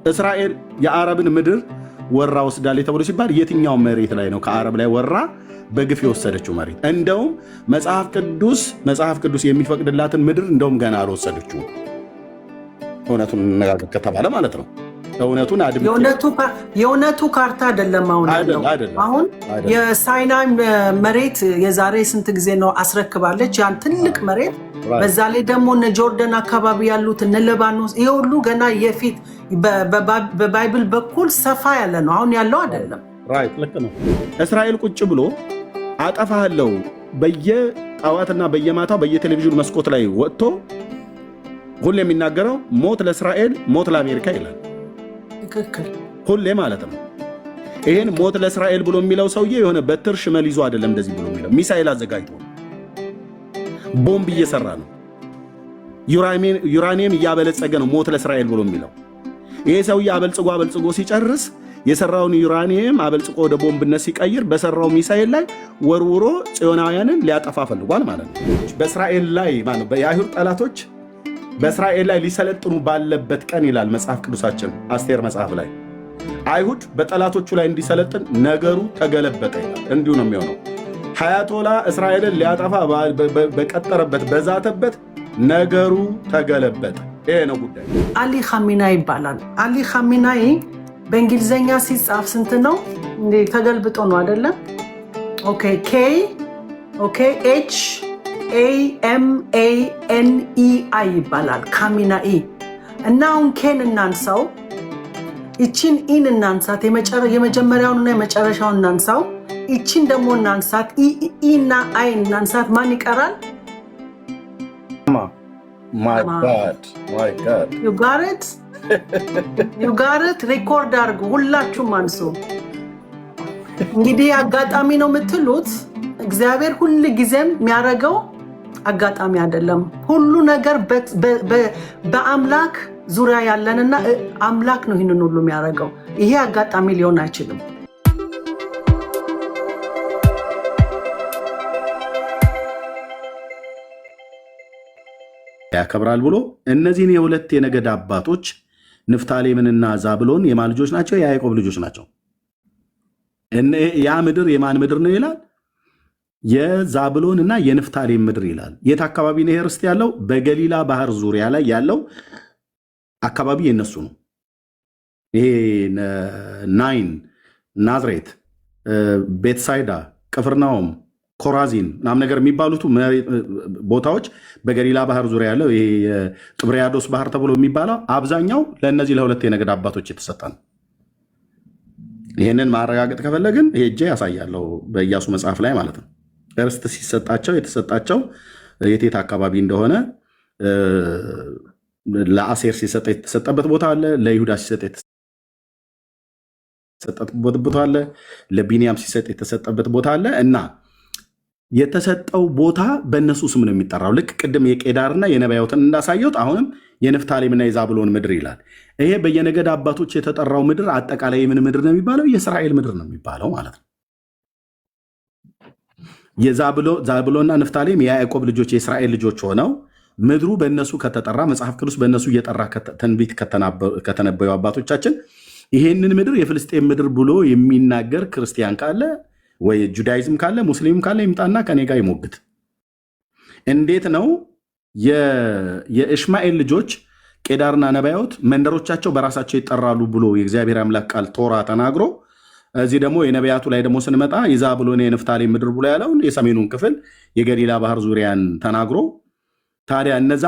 እስራኤል የአረብን ምድር ወራ ወስዳለች ተብሎ ሲባል የትኛው መሬት ላይ ነው ከአረብ ላይ ወራ በግፍ የወሰደችው መሬት? እንደውም መጽሐፍ ቅዱስ የሚፈቅድላትን ምድር እንደውም ገና አልወሰደችው። እውነቱን እንነጋገር ከተባለ ማለት ነው። እውነቱን የእውነቱ ካርታ አይደለም አሁን ያለው። አሁን የሳይናይ መሬት የዛሬ ስንት ጊዜ ነው አስረክባለች ያን ትልቅ መሬት። በዛ ላይ ደግሞ እነ ጆርዳን አካባቢ ያሉት እነ ሊባኖስ፣ ይሄ ሁሉ ገና የፊት በባይብል በኩል ሰፋ ያለ ነው። አሁን ያለው አይደለም። ራይት፣ ልክ ነው። እስራኤል ቁጭ ብሎ አጠፋለሁ በየጠዋትና በየማታው በየቴሌቪዥኑ መስኮት ላይ ወጥቶ ሁሌ የሚናገረው ሞት ለእስራኤል ሞት ለአሜሪካ ይላል። ትክክል፣ ሁሌ ማለት ነው። ይሄን ሞት ለእስራኤል ብሎ የሚለው ሰውዬ የሆነ በትር ሽመል ይዞ አይደለም እንደዚህ ብሎ የሚለው፣ ሚሳኤል አዘጋጅቶ ቦምብ እየሰራ ነው። ዩራኒየም እያበለጸገ ነው ሞት ለእስራኤል ብሎ የሚለው። ይሄ ሰውዬ አበልጽጎ ሲጨርስ የሰራውን ዩራኒየም አበልጽጎ ወደ ቦምብነት ሲቀይር በሰራው ሚሳኤል ላይ ወርውሮ ጽዮናውያንን ሊያጠፋ ፈልጓል ማለት ነው። በእስራኤል ላይ ማለት የአይሁድ ጠላቶች በእስራኤል ላይ ሊሰለጥኑ ባለበት ቀን ይላል መጽሐፍ ቅዱሳችን አስቴር መጽሐፍ ላይ አይሁድ በጠላቶቹ ላይ እንዲሰለጥን ነገሩ ተገለበጠ ይላል። እንዲሁ ነው የሚሆነው። ሀያቶላ እስራኤልን ሊያጠፋ በቀጠረበት በዛተበት ነገሩ ተገለበጠ። ይሄ ነው ጉዳይ። አሊ ኻሜናይ ይባላል። አሊ ኻሜናይ በእንግሊዘኛ ሲጻፍ ስንት ነው? እንዴ ተገልብጦ ነው አይደለም? ኦኬ KHAMANEI ይባላል ካሚናኢ። እና አሁን ኬን እናንሳው፣ ይቺን ኢን እናንሳት፣ የመጀመሪያውንና የመጨረሻውን እናንሳው። ይቺን ደግሞ እናንሳት፣ ኢ እና አይ እናንሳት። ማን ይቀራል? My God. You got it? ሪኮርድ አድርጉ ሁላችሁም አንሱ። እንግዲህ አጋጣሚ ነው የምትሉት፣ እግዚአብሔር ሁሉ ጊዜም የሚያደርገው አጋጣሚ አይደለም። ሁሉ ነገር በአምላክ ዙሪያ ያለንና አምላክ ነው ይህንን ሁሉ የሚያደርገው። ይሄ አጋጣሚ ሊሆን አይችልም። ያከብራል ብሎ እነዚህን የሁለት የነገድ አባቶች ንፍታሌምንና ዛብሎን የማን ልጆች ናቸው? የያዕቆብ ልጆች ናቸው። ያ ምድር የማን ምድር ነው ይላል? የዛብሎን እና የንፍታሌም ምድር ይላል። የት አካባቢ ነው ይሄ ርስት ያለው? በገሊላ ባህር ዙሪያ ላይ ያለው አካባቢ የነሱ ነው። ይሄ ናይን፣ ናዝሬት፣ ቤትሳይዳ፣ ቅፍርናሆም፣ ኮራዚን ምናምን ነገር የሚባሉት ቦታዎች በገሊላ ባህር ዙሪያ ያለው ይሄ ጥብርያዶስ ባህር ተብሎ የሚባለው አብዛኛው ለእነዚህ ለሁለት የነገድ አባቶች የተሰጠ ነው። ይህንን ማረጋገጥ ከፈለግን ሄጄ ያሳያለው በኢያሱ መጽሐፍ ላይ ማለት ነው። እርስት ሲሰጣቸው የተሰጣቸው የቴት አካባቢ እንደሆነ ለአሴር ሲሰጥ የተሰጠበት ቦታ አለ። ለይሁዳ ሲሰጥ የተሰጠበት ቦታ አለ። ለቢንያም ሲሰጥ የተሰጠበት ቦታ አለ እና የተሰጠው ቦታ በእነሱ ስም ነው የሚጠራው። ልክ ቅድም የቄዳርና የነባዮትን እንዳሳየሁት አሁንም የንፍታሌምና የዛብሎን ምድር ይላል። ይሄ በየነገድ አባቶች የተጠራው ምድር አጠቃላይ የምን ምድር ነው የሚባለው? የእስራኤል ምድር ነው የሚባለው ማለት ነው። የዛብሎንና ንፍታሌም የያዕቆብ ልጆች የእስራኤል ልጆች ሆነው ምድሩ በእነሱ ከተጠራ መጽሐፍ ቅዱስ በእነሱ እየጠራ ትንቢት ከተነበዩ አባቶቻችን ይሄንን ምድር የፍልስጤም ምድር ብሎ የሚናገር ክርስቲያን ካለ ወይ ጁዳይዝም ካለ ሙስሊም ካለ ይምጣና ከኔ ጋር ይሞግት። እንዴት ነው የእሽማኤል ልጆች ቄዳርና ነባዮት መንደሮቻቸው በራሳቸው ይጠራሉ ብሎ የእግዚአብሔር አምላክ ቃል ቶራ ተናግሮ፣ እዚህ ደግሞ የነቢያቱ ላይ ደግሞ ስንመጣ የዛብሎን የንፍታሌም ምድር ብሎ ያለውን የሰሜኑን ክፍል የገሊላ ባህር ዙሪያን ተናግሮ፣ ታዲያ እነዛ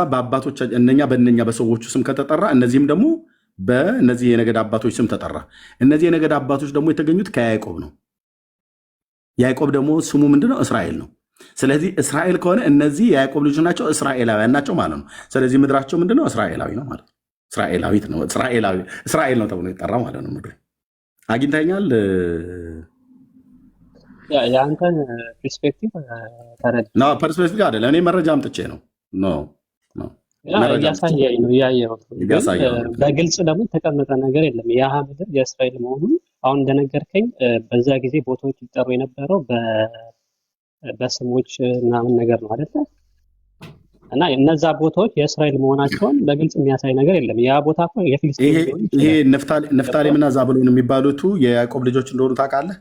በእነኛ በሰዎቹ ስም ከተጠራ እነዚህም ደግሞ በእነዚህ የነገድ አባቶች ስም ተጠራ። እነዚህ የነገድ አባቶች ደግሞ የተገኙት ከያዕቆብ ነው። ያዕቆብ ደግሞ ስሙ ምንድነው? እስራኤል ነው። ስለዚህ እስራኤል ከሆነ እነዚህ የያዕቆብ ልጆች ናቸው፣ እስራኤላውያን ናቸው ማለት ነው። ስለዚህ ምድራቸው ምንድነው? እስራኤላዊ ነው ማለት ነው። እስራኤላዊት ነው፣ እስራኤል ነው ተብሎ ይጠራ ማለት ነው። ምድር አግኝተኛል። የአንተን ፐርስፔክቲቭ ፐርስፔክቲቭ አይደለም፣ እኔ መረጃ አምጥቼ ነው እያሳየኝ ነው እያየሁት። በግልጽ ደግሞ የተቀመጠ ነገር የለም ያ ምድር የእስራኤል መሆኑን። አሁን እንደነገርከኝ በዛ ጊዜ ቦታዎች ይጠሩ የነበረው በስሞች ምናምን ነገር ነው አይደለ? እና እነዛ ቦታዎች የእስራኤል መሆናቸውን በግልጽ የሚያሳይ ነገር የለም። ያ ቦታ እኮ የፊልስጤም ሊሆን ይችላል። ይሄ ነፍታሌምና ዛብሎን የሚባሉት የያዕቆብ ልጆች እንደሆኑ ታውቃለህ?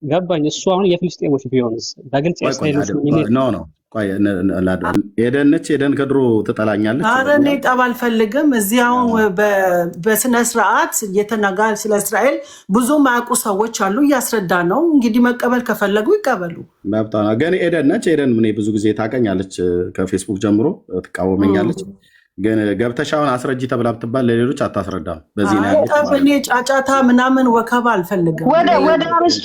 ገባኝ። እሱ አሁን የፊልስጤሞች ቢሆንስ በግልጽ የእስራኤሎች ነው። ኤደን ነች። ኤደን ከድሮ ትጠላኛለች። ኧረ እኔ ጠብ አልፈልግም። እዚህ አሁን በስነ ስርዓት እየተናጋ ስለ እስራኤል ብዙ ማያውቁ ሰዎች አሉ። እያስረዳ ነው። እንግዲህ መቀበል ከፈለጉ ይቀበሉ። መብቷ ነው። ግን ኤደን ነች። ኤደን ምን ብዙ ጊዜ ታውቀኛለች። ከፌስቡክ ጀምሮ ትቃወመኛለች። ግን ገብተሽ አሁን አስረጂ ተብላ ብትባል ለሌሎች አታስረዳም። በዚህ ነው እኔ ጫጫታ ምናምን ወከባ አልፈልግም። ወደ አርስቱ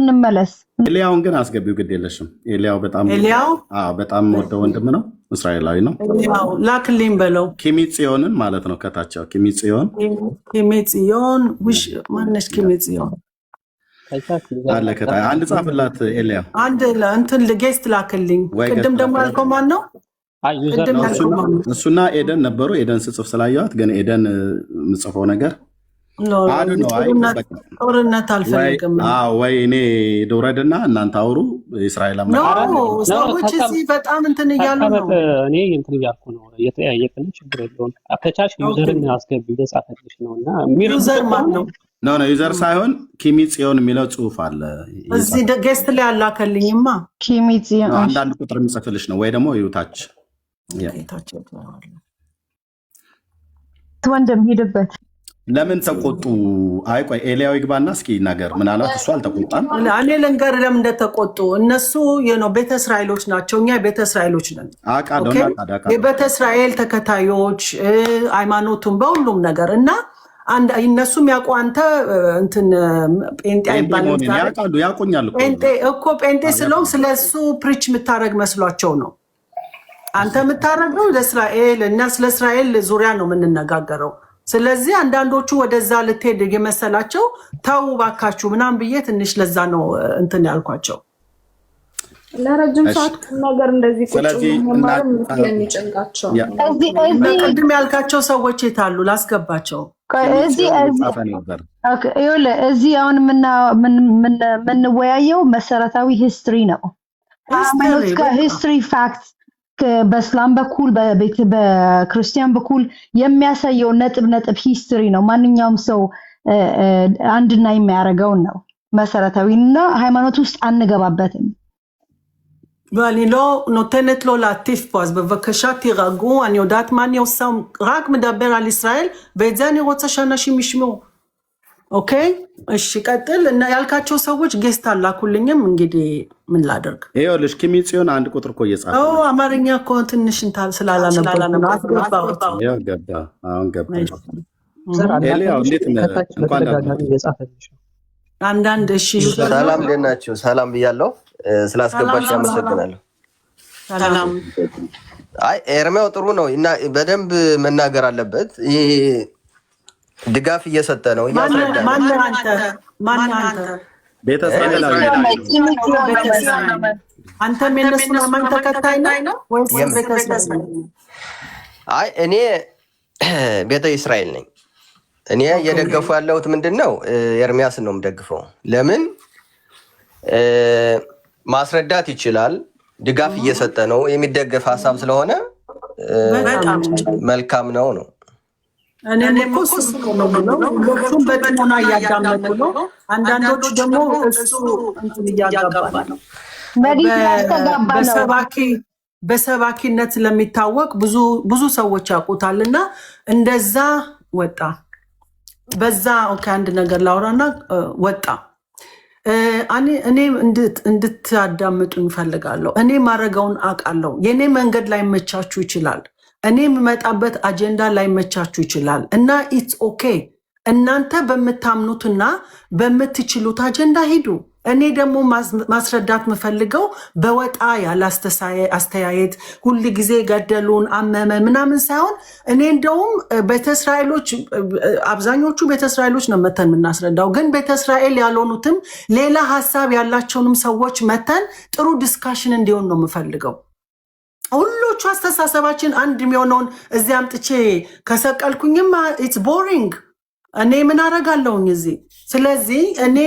እንመለስ። ኤልያውን ግን አስገቢው፣ ግድ የለሽም። ኤልያው በጣም ወደው ወንድም ነው። እስራኤላዊ ነው። ላክልኝ በለው። ኪሚጽዮንን ማለት ነው። ከታቸው ኪሚጽዮን ማነች? ኪሚጽዮን አለ ከታ አንድ ጻፍላት። ኤልያ አንድ እንትን ጌስት ላክልኝ። ቅድም ደግሞ ያልከው ማን ነው? እሱና ኤደን ነበሩ። ኤደን ስጽፍ ስላየዋት ግን ኤደን ምጽፈው ነገር ጦርነት አልፈልግም ወይ እኔ ልውረድና እናንተ አውሩ። እስራኤል ሰዎች እዚህ በጣም እንትን እያሉ ነው። እኔ እንትን እያልኩ ነው። እየተጠያየቅን ችግር የለውም። ከቻልሽ ዩዘርን አስገቢ እየጻፈልሽ ነው። እና ዩዘር ማን ነው? ዩዘር ሳይሆን ኪሚጽዮን የሚለው ጽሁፍ አለ እዚህ ጌስት ላይ አላከልኝማ። ኪሚጽዮን አንዳንድ ቁጥር የሚጽፍልሽ ነው ወይ ደግሞ ይውታች ወንድም ሂድበት። ለምን ተቆጡ? አይ ቆይ ኤልያው ይግባና እስኪ ነገር ምናልባት እሱ አልተቆጣም። እኔ ልንገር ለምን እንደተቆጡ። እነሱ ቤተ እስራኤሎች ናቸው፣ እኛ ቤተ እስራኤሎች ነን። የቤተ እስራኤል ተከታዮች ሃይማኖቱን በሁሉም ነገር እና እነሱ የሚያውቁ አንተ እንትን ጴንጤ ያውቁኛል እኮ ጴንጤ ስለሆንክ ስለሱ ፕሪች የምታደርግ መስሏቸው ነው። አንተ የምታደርገው ለእስራኤል እና ስለ እስራኤል ዙሪያ ነው የምንነጋገረው። ስለዚህ አንዳንዶቹ ወደዛ ልትሄድ የመሰላቸው ተው ባካችሁ ምናምን ብዬ ትንሽ ለዛ ነው እንትን ያልኳቸው። ለረጅም ሰዓት ነገር እንደዚህ ቁጭ መማርም ስለሚጨንቃቸው ቅድም ያልካቸው ሰዎች የታሉ? ላስገባቸው። እዚህ አሁን የምንወያየው መሰረታዊ ሂስትሪ ነው። ሂስትሪ ፋክት በእስላም በኩል በክርስቲያን በኩል የሚያሳየው ነጥብ ሂስትሪ ነው። ማንኛውም ሰው አንድና የሚያደርገውን ነው መሰረታዊ እና ሃይማኖት ውስጥ አንገባበትም። ואני לא נותנת לו להטיף פה, אז בבקשה תירגעו, אני יודעת מה אני עושה, רק מדבר על ישראל, ואת זה אני רוצה שאנשים ישמעו. אוקיי? እሺ ቀጥል። እና ያልካቸው ሰዎች ጌስት አላኩልኝም። እንግዲህ ምን ላደርግ? ይኸውልሽ ኪሚጽዮን አንድ ቁጥር እኮ እየጻፈ ነው። አማርኛ እኮ ትንሽ እንታል ስላላነበብኩ አስገባው። ገባ። አሁን ገባ። ኤልያው እንዴት እንኳን አንዳንድ እሺ ሰላም ለናችሁ። ሰላም ብያለሁ። ስላስገባሽ አመሰግናለሁ። ሰላም። አይ ኤርሚያው ጥሩ ነው እና በደንብ መናገር አለበት። ይሄ ድጋፍ እየሰጠ ነው። ማን አንተ ቤተሰብ አንተም የነሱ ማን ተከታይ ነው ወይስ ቤተሰብ? አይ እኔ ቤተ እስራኤል ነኝ። እኔ እየደገፉ ያለሁት ምንድነው ኤርሚያስን ነው የምደግፈው። ለምን ማስረዳት ይችላል። ድጋፍ እየሰጠ ነው። የሚደገፍ ሀሳብ ስለሆነ መልካም ነው ነው እኔ እኮ እሱ ነው ሁሉም በጥሞና እያዳመጡ ነው። አንዳንዶቹ ደግሞ እሱ እንትን እያጋባ ነው። በሰባኪነት ስለሚታወቅ ብዙ ሰዎች ያውቁታልና እንደዛ ወጣ። በዛ ኦኬ አንድ ነገር ላውራና ወጣ። እኔ እንድታዳምጡኝ እፈልጋለሁ። እኔ ማረጋውን አውቃለሁ። የኔ መንገድ ላይ መቻችሁ ይችላል። እኔ የምመጣበት አጀንዳ ላይ መቻችሁ ይችላል እና ኢትስ ኦኬ። እናንተ በምታምኑትና በምትችሉት አጀንዳ ሂዱ። እኔ ደግሞ ማስረዳት የምፈልገው በወጣ ያለ አስተያየት ሁል ጊዜ ገደሉን አመመ ምናምን ሳይሆን እኔ እንደውም ቤተእስራኤሎች አብዛኞቹ ቤተእስራኤሎች ነው መተን የምናስረዳው። ግን ቤተእስራኤል ያልሆኑትም ሌላ ሀሳብ ያላቸውንም ሰዎች መተን ጥሩ ዲስካሽን እንዲሆን ነው የምፈልገው። ሁሎቹ አስተሳሰባችን አንድ የሚሆነውን እዚህ አምጥቼ ከሰቀልኩኝማ ኢትስ ቦሪንግ። እኔ ምን አደርጋለሁኝ እዚህ? ስለዚህ እኔ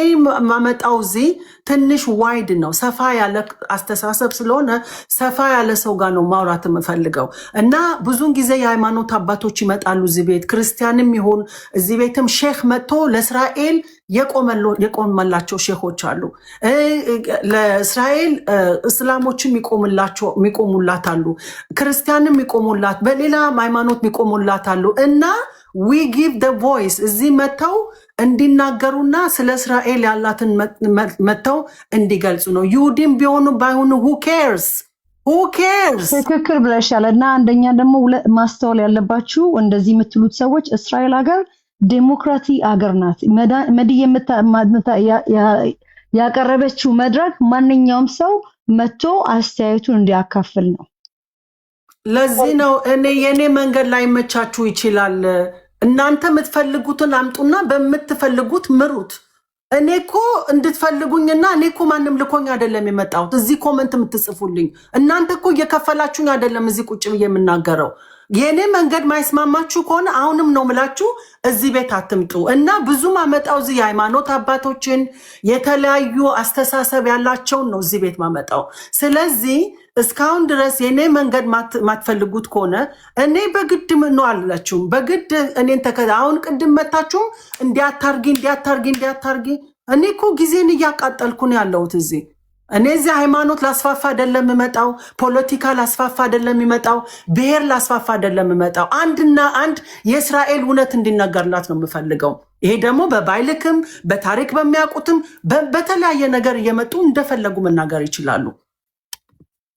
ማመጣው እዚህ ትንሽ ዋይድ ነው፣ ሰፋ ያለ አስተሳሰብ ስለሆነ ሰፋ ያለ ሰው ጋር ነው ማውራት የምፈልገው እና ብዙውን ጊዜ የሃይማኖት አባቶች ይመጣሉ እዚህ ቤት፣ ክርስቲያንም ይሆን እዚህ ቤትም ሼክ መጥቶ ለእስራኤል የቆመላቸው ሼኮች አሉ። ለእስራኤል እስላሞችም የሚቆሙላት አሉ፣ ክርስቲያንም የሚቆሙላት፣ በሌላ ሃይማኖት የሚቆሙላት አሉ እና we give the voice እዚህ መተው እንዲናገሩና ስለ እስራኤል ያላትን መተው እንዲገልጹ ነው። ይሁዲም ቢሆኑ ባይሆኑ who cares? ትክክል ብለሻል። እና አንደኛ ደግሞ ማስተዋል ያለባችሁ እንደዚህ የምትሉት ሰዎች እስራኤል ሀገር ዴሞክራሲ ሀገር ናት። መድዬ ያቀረበችው መድረክ ማንኛውም ሰው መጥቶ አስተያየቱን እንዲያካፍል ነው። ለዚህ ነው እኔ የኔ መንገድ ላይ መቻችሁ ይችላል። እናንተ የምትፈልጉትን አምጡና በምትፈልጉት ምሩት። እኔ እኮ እንድትፈልጉኝና እኔ እኮ ማንም ልኮኝ አይደለም የመጣሁት እዚህ ኮመንት የምትጽፉልኝ። እናንተ እኮ እየከፈላችሁኝ አይደለም እዚህ ቁጭ ብዬ የምናገረው። የኔ መንገድ ማይስማማችሁ ከሆነ አሁንም ነው ምላችሁ እዚህ ቤት አትምጡ እና ብዙ ማመጣው እዚህ የሃይማኖት አባቶችን የተለያዩ አስተሳሰብ ያላቸውን ነው እዚህ ቤት ማመጣው። ስለዚህ እስካሁን ድረስ የኔ መንገድ ማትፈልጉት ከሆነ እኔ በግድ ነው አላችሁም። በግድ እኔን አሁን ቅድም መታችሁም እንዲያታርጊ እኔ እኮ ጊዜን እያቃጠልኩ ነው ያለሁት እዚህ። እኔ እዚህ ሃይማኖት ላስፋፋ አይደለም የምመጣው፣ ፖለቲካ ላስፋፋ አይደለም የምመጣው፣ ብሔር ላስፋፋ አይደለም የምመጣው። አንድና አንድ የእስራኤል እውነት እንዲነገርላት ነው የምፈልገው። ይሄ ደግሞ በባይልክም በታሪክ በሚያውቁትም በተለያየ ነገር እየመጡ እንደፈለጉ መናገር ይችላሉ።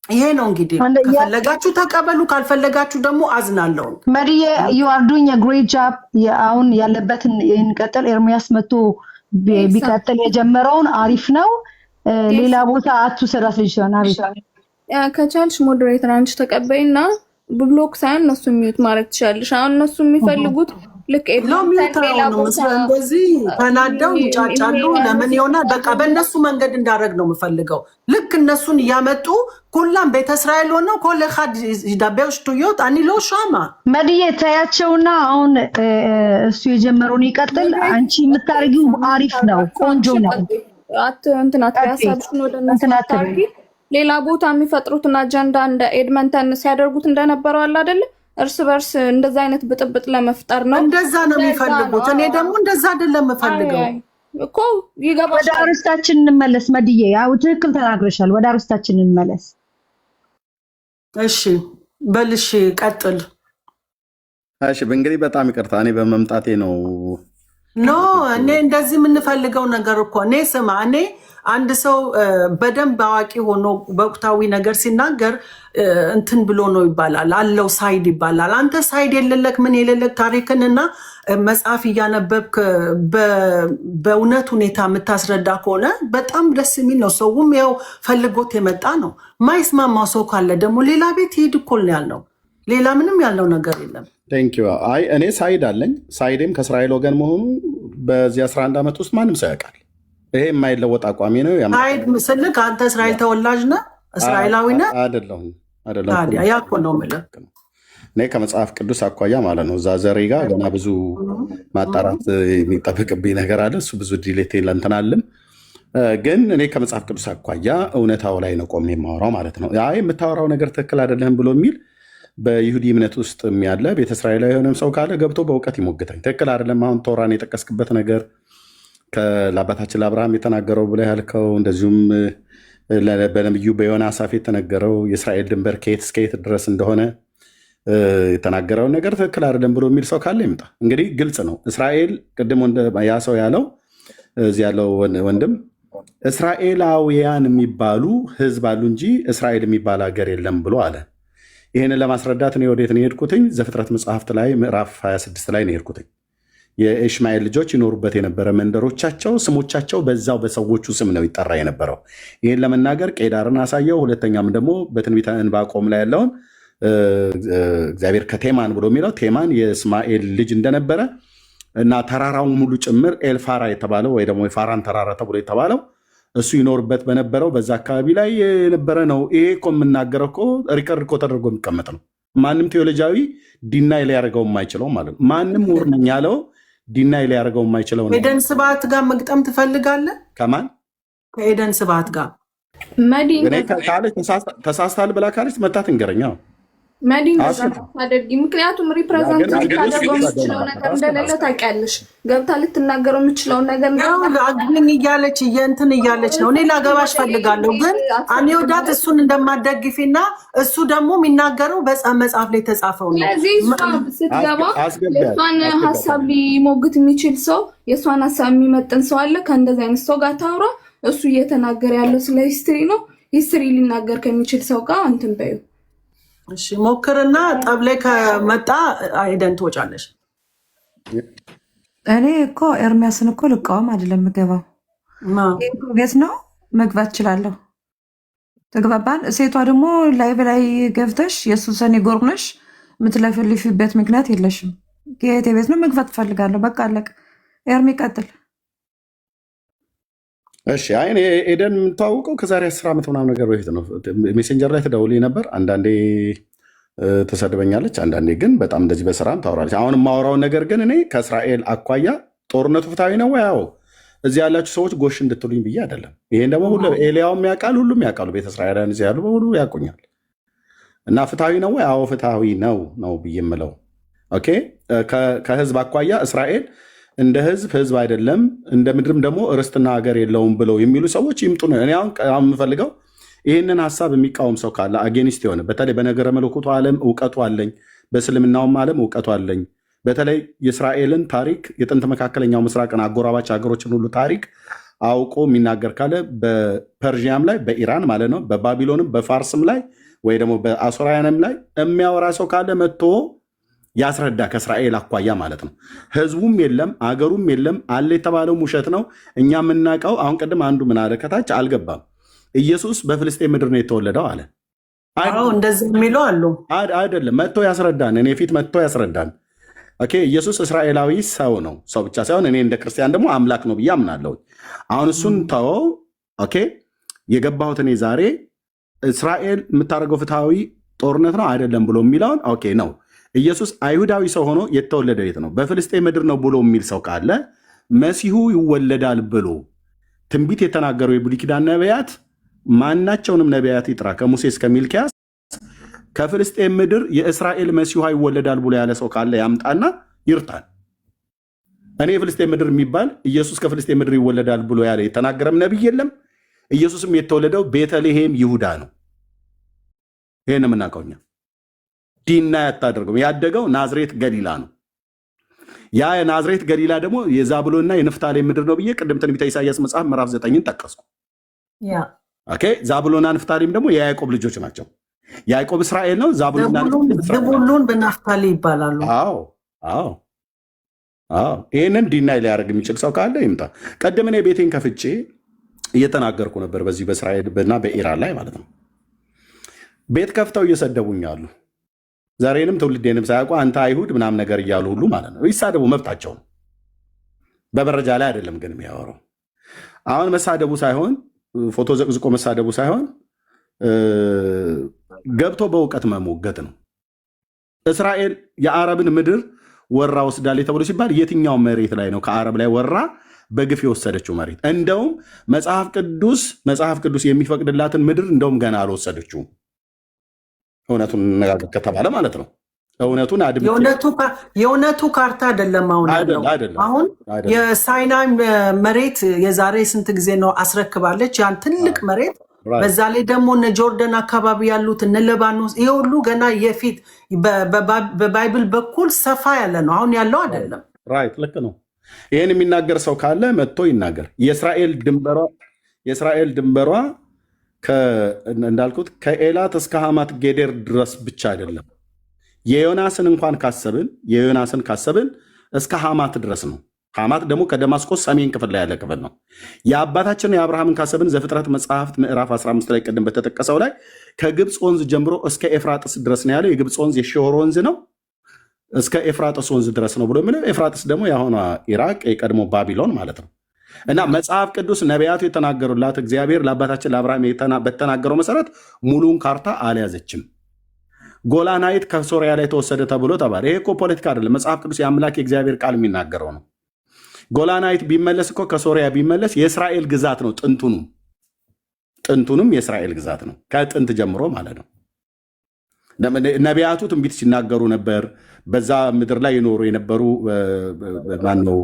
ይሄ ነው እንግዲህ ከፈለጋችሁ ተቀበሉ፣ ካልፈለጋችሁ ደግሞ አዝናለሁ። መሪዬ you are doing a great job። አሁን ያለበትን እንቀጥል። ኤርሚያስ መጥቶ ቢቀጥል የጀመረውን አሪፍ ነው። ሌላ ቦታ አትውሰዳት ልጅ ነው። አሪፍ ከቻልሽ ሞዴሬተር አንቺ ተቀበይና ብሎክ ሳይሆን እነሱ ሚዩት ማድረግ ትችላለሽ። አሁን እነሱ የሚፈልጉት ልክ እንደዚህ ተናደው ይጫጫሉ። ለምን ይሆናል? በቃ በእነሱ መንገድ እንዳደረግ ነው የምፈልገው። ልክ እነሱን እያመጡ ኩላም ቤተ እስራኤል ሆነው ኮለኻድ ዳቤዎች ቱዮት አኒሎ ሻማ መድዬ ታያቸውና አሁን እሱ የጀመረውን ይቀጥል። አንቺ የምታርጊው አሪፍ ነው፣ ቆንጆ ነው። ሌላ ቦታ የሚፈጥሩትን አጀንዳ እንደ ኤድመንተን ሲያደርጉት እንደነበረው አለ አይደለ? እርስ በርስ እንደዛ አይነት ብጥብጥ ለመፍጠር ነው። እንደዛ ነው የሚፈልጉት። እኔ ደግሞ እንደዛ አይደለም የምፈልገው እኮ። ይገባሻል። ወደ አርስታችን እንመለስ መድዬ። ያው ትክክል ተናግረሻል። ወደ አርስታችን እንመለስ። እሺ በልሽ ቀጥል። እሺ እንግዲህ በጣም ይቅርታ እኔ በመምጣቴ ነው። ኖ እኔ እንደዚህ የምንፈልገው ነገር እኮ እኔ ስማ፣ እኔ አንድ ሰው በደንብ አዋቂ ሆኖ በወቅታዊ ነገር ሲናገር እንትን ብሎ ነው ይባላል፣ አለው ሳይድ ይባላል። አንተ ሳይድ የሌለክ ምን የሌለክ ታሪክንና መጽሐፍ እያነበብክ በእውነት ሁኔታ የምታስረዳ ከሆነ በጣም ደስ የሚል ነው። ሰውም ያው ፈልጎት የመጣ ነው። ማይስማማው ሰው ካለ ደግሞ ሌላ ቤት ሂድ እኮ ነው ያልነው። ሌላ ምንም ያለው ነገር የለም። ቴንኪው። አይ እኔ ሳይድ አለኝ። ሳይዴም ከእስራኤል ወገን መሆኑ በዚህ 11 ዓመት ውስጥ ማንም ሰው ያውቃል። ይሄ የማይለወጥ አቋሚ ነው። ሳይድ ምስልክ አንተ እስራኤል ተወላጅ ነህ? እስራኤላዊ ነህ? አይደለሁም። ታዲያ ያ እኮ ነው የምልህ። እኔ ከመጽሐፍ ቅዱስ አኳያ ማለት ነው። እዛ ዘሬ ጋር ገና ብዙ ማጣራት የሚጠብቅብኝ ነገር አለ። እሱ ብዙ ዲሌት ለንትናልም ግን እኔ ከመጽሐፍ ቅዱስ አኳያ እውነታው ላይ ነው ቆሜ የማወራው ማለት ነው። የምታወራው ነገር ትክክል አይደለም ብሎ የሚል በይሁዲ እምነት ውስጥ ያለ ቤተ እስራኤላዊ የሆነም ሰው ካለ ገብቶ በእውቀት ይሞግታኝ። ትክክል አይደለም። አሁን ቶራን የጠቀስክበት ነገር ለአባታችን ለአብርሃም የተናገረው ብለህ ያልከው፣ እንደዚሁም በነቢዩ በዮናስ አፍ የተነገረው የእስራኤል ድንበር ከየት እስከ የት ድረስ እንደሆነ የተናገረውን ነገር ትክክል አይደለም ብሎ የሚል ሰው ካለ ይምጣ። እንግዲህ ግልጽ ነው። እስራኤል ቅድም ያ ሰው ያለው እዚህ ያለው ወንድም እስራኤላውያን የሚባሉ ህዝብ አሉ እንጂ እስራኤል የሚባል ሀገር የለም ብሎ አለ። ይህንን ለማስረዳት እኔ ወዴት ነው የሄድኩትኝ? ዘፍጥረት መጽሐፍት ላይ ምዕራፍ 26 ላይ ነው የሄድኩትኝ። የእሽማኤል ልጆች ይኖሩበት የነበረ መንደሮቻቸው ስሞቻቸው በዛው በሰዎቹ ስም ነው ይጠራ የነበረው። ይህን ለመናገር ቄዳርን አሳየው። ሁለተኛም ደግሞ በትንቢተ ዕንባቆም ላይ ያለውን እግዚአብሔር ከቴማን ብሎ የሚለው ቴማን የእስማኤል ልጅ እንደነበረ እና ተራራውን ሙሉ ጭምር ኤልፋራ የተባለው ወይ ደግሞ የፋራን ተራራ ተብሎ የተባለው እሱ ይኖርበት በነበረው በዛ አካባቢ ላይ የነበረ ነው። ይሄ እኮ የምናገረው እኮ ሪከርድ እኮ ተደርጎ የሚቀመጥ ነው። ማንም ቴዎሎጂያዊ ዲናይ ሊያደርገው የማይችለው ማለት ነው። ማንም ምሁር ነኝ ያለው ዲናይ ሊያደርገው የማይችለው ነው። ኤደን ስብሐት ጋር መግጠም ትፈልጋለህ? ከማን ከኤደን ስብሐት ጋር መዲን ካለች ተሳስታል ብላ ካለች መታት እንገረኛ መዲን ታደርጊ። ምክንያቱም ሪፕሬዘንት ልታደርገው የምችለው ነገር እንደሌለ ታውቂያለሽ። ገብታ ልትናገረው የምችለውን ነገር አግኝ እያለች እንትን እያለች ነው። እኔ ላገባሽ ፈልጋለሁ፣ ግን እኔ ወዳት እሱን እንደማደግፊና እሱ ደግሞ የሚናገረው መጽሐፍ ላይ የተጻፈው ነው። ስለዚህ ስትገባ የእሷን ሀሳብ ሊሞግት የሚችል ሰው፣ የእሷን ሀሳብ የሚመጥን ሰው አለ። ከእንደዚህ አይነት ሰው ጋር ታውራ። እሱ እየተናገረ ያለው ስለ ሂስትሪ ነው። ሂስትሪ ሊናገር ከሚችል ሰው ጋር እንትን በይው። እሺ ሞክርና ጠብ ላይ ከመጣ ኤደን ትወጫለሽ። እኔ እኮ ኤርሚያስን እኮ ልቃወም አይደለም የምገባው፣ ቤት ነው መግባት እችላለሁ። ተግባባን። ሴቷ ደግሞ ላይ በላይ ገብተሽ የእሱ ሰኔ ጎርነሽ የምትለፍልፊበት ምክንያት የለሽም። ጌቴ ቤት ነው መግባት እፈልጋለሁ። በቃ አለቅ። ኤርሚ ቀጥል። እሺ አይ ኤደን የምታወቀው ከዛሬ 10 ዓመት ምናምን ነገር በፊት ነው። ሜሴንጀር ላይ ትደውልኝ ነበር። አንዳንዴ ትሰድበኛለች፣ አንዳንዴ ግን በጣም እንደዚህ በስራም ታወራለች። አሁን የማወራውን ነገር ግን እኔ ከእስራኤል አኳያ ጦርነቱ ፍትሐዊ ነው ያው እዚህ ያላችሁ ሰዎች ጎሽ እንድትሉኝ ብዬ አይደለም። ይሄን ደግሞ ሁሉ ኤልያውም ያውቃል፣ ሁሉም ያውቃሉ። ቤተ እስራኤላውያን እዚህ ያሉ በሁሉ ያውቁኛል። እና ፍትሐዊ ነው ወይ? አዎ ፍትሐዊ ነው ብዬ የምለው ኦኬ። ከህዝብ አኳያ እስራኤል እንደ ህዝብ አይደለም፣ እንደ ምድርም ደግሞ ርስትና ሀገር የለውም ብለው የሚሉ ሰዎች ይምጡ ነው። እኔ አሁን የምፈልገው ይህንን ሀሳብ የሚቃወም ሰው ካለ አጌኒስት የሆነ በተለይ በነገረ መለኮቱ ዓለም እውቀቱ አለኝ፣ በእስልምናውም ዓለም እውቀቱ አለኝ። በተለይ የእስራኤልን ታሪክ የጥንት መካከለኛው ምስራቅን አጎራባች ሀገሮችን ሁሉ ታሪክ አውቆ የሚናገር ካለ በፐርዥያም ላይ በኢራን ማለት ነው፣ በባቢሎንም በፋርስም ላይ ወይ ደግሞ በአሶራውያንም ላይ የሚያወራ ሰው ካለ መጥቶ ያስረዳ። ከእስራኤል አኳያ ማለት ነው። ህዝቡም የለም አገሩም የለም አለ የተባለው ውሸት ነው። እኛ የምናውቀው አሁን ቅድም አንዱ ምን አለ ከታች አልገባም። ኢየሱስ በፍልስጤን ምድር ነው የተወለደው አለ። እንደዚህ የሚሉ አሉ። አይደለም መጥቶ ያስረዳን፣ እኔ ፊት መጥቶ ያስረዳን። ኦኬ ኢየሱስ እስራኤላዊ ሰው ነው። ሰው ብቻ ሳይሆን እኔ እንደ ክርስቲያን ደግሞ አምላክ ነው ብዬ አምናለሁ። አሁን እሱን ተወው። ኦኬ የገባሁት እኔ ዛሬ እስራኤል የምታደርገው ፍትሐዊ ጦርነት ነው አይደለም ብሎ የሚለውን ኦኬ ነው። ኢየሱስ አይሁዳዊ ሰው ሆኖ የተወለደ የት ነው? በፍልስጤን ምድር ነው ብሎ የሚል ሰው ካለ መሲሁ ይወለዳል ብሎ ትንቢት የተናገሩ የብሉይ ኪዳን ነቢያት ማናቸውንም ነቢያት ይጥራ ከሙሴ እስከ ሚልኪያስ ከፍልስጤን ምድር የእስራኤል መሲሁ ይወለዳል ብሎ ያለ ሰው ካለ ያምጣና ይርታል። እኔ የፍልስጤን ምድር የሚባል ኢየሱስ ከፍልስጤን ምድር ይወለዳል ብሎ ያለ የተናገረም ነቢይ የለም። ኢየሱስም የተወለደው ቤተልሔም ይሁዳ ነው። ይህን የምናውቀው እኛ። ዲና ያታደርገው ያደገው ናዝሬት ገሊላ ነው። ያ የናዝሬት ገሊላ ደግሞ የዛብሎንና የንፍታሌም ምድር ነው ብዬ ቅድም ትንቢተ ኢሳይያስ መጽሐፍ ምዕራፍ 9ን ጠቀስኩ። ኦኬ ዛብሎንና ንፍታሌም ደግሞ የያዕቆብ ልጆች ናቸው። ያዕቆብ እስራኤል ነው። ዛብሎን በናፍታሌ ይባላሉ። አዎ ይህንን ዲናይ ሊያደርግ የሚችል ሰው ካለ ይምጣ። ቀደም እኔ ቤቴን ከፍቼ እየተናገርኩ ነበር በዚህ በእስራኤል እና በኢራን ላይ ማለት ነው። ቤት ከፍተው እየሰደቡኛሉ። ዛሬንም ትውልዴንም ሳያውቁ አንተ አይሁድ ምናምን ነገር እያሉ ሁሉ ማለት ነው። ይሳደቡ፣ መብታቸው ነው። በመረጃ ላይ አይደለም ግን የሚያወራው። አሁን መሳደቡ ሳይሆን ፎቶ ዘቅዝቆ መሳደቡ ሳይሆን ገብቶ በእውቀት መሞገት ነው። እስራኤል የአረብን ምድር ወራ ወስዳለች ተብሎ ሲባል የትኛው መሬት ላይ ነው ከአረብ ላይ ወራ በግፍ የወሰደችው መሬት? እንደውም መጽሐፍ ቅዱስ የሚፈቅድላትን ምድር እንደውም ገና አልወሰደችውም። እውነቱን እነጋገር ከተባለ ማለት ነው። እውነቱን የእውነቱ ካርታ አይደለም። አሁን የሳይናይ መሬት የዛሬ ስንት ጊዜ ነው አስረክባለች፣ ያን ትልቅ መሬት። በዛ ላይ ደግሞ እነ ጆርደን አካባቢ ያሉት እነ ሊባኖስ፣ ይሄ ሁሉ ገና የፊት በባይብል በኩል ሰፋ ያለ ነው። አሁን ያለው አይደለም። ራይት ልክ ነው። ይህን የሚናገር ሰው ካለ መጥቶ ይናገር። የእስራኤል ድንበሯ እንዳልኩት ከኤላት እስከ ሐማት ጌዴር ድረስ ብቻ አይደለም። የዮናስን ካሰብን እስከ ሐማት ድረስ ነው። ሐማት ደግሞ ከደማስቆስ ሰሜን ክፍል ላይ ያለ ክፍል ነው። የአባታችን የአብርሃምን ካሰብን ዘፍጥረት መጽሐፍት ምዕራፍ 15 ላይ ቅድም በተጠቀሰው ላይ ከግብፅ ወንዝ ጀምሮ እስከ ኤፍራጥስ ድረስ ነው ያለው። የግብፅ ወንዝ የሺሖር ወንዝ ነው፣ እስከ ኤፍራጥስ ወንዝ ድረስ ነው ብሎ የሚለው ኤፍራጥስ ደግሞ የአሁኗ ኢራቅ የቀድሞ ባቢሎን ማለት ነው። እና መጽሐፍ ቅዱስ ነቢያቱ የተናገሩላት እግዚአብሔር ለአባታችን ለአብርሃም በተናገረው መሰረት ሙሉውን ካርታ አልያዘችም። ጎላናይት ከሶሪያ ላይ ተወሰደ ተብሎ ተባለ። ይሄ እኮ ፖለቲካ አይደለም። መጽሐፍ ቅዱስ የአምላክ የእግዚአብሔር ቃል የሚናገረው ነው። ጎላናይት ቢመለስ እኮ ከሶሪያ ቢመለስ የእስራኤል ግዛት ነው። ጥንቱንም የእስራኤል ግዛት ነው፣ ከጥንት ጀምሮ ማለት ነው። ነቢያቱ ትንቢት ሲናገሩ ነበር። በዛ ምድር ላይ የኖሩ የነበሩ ማነው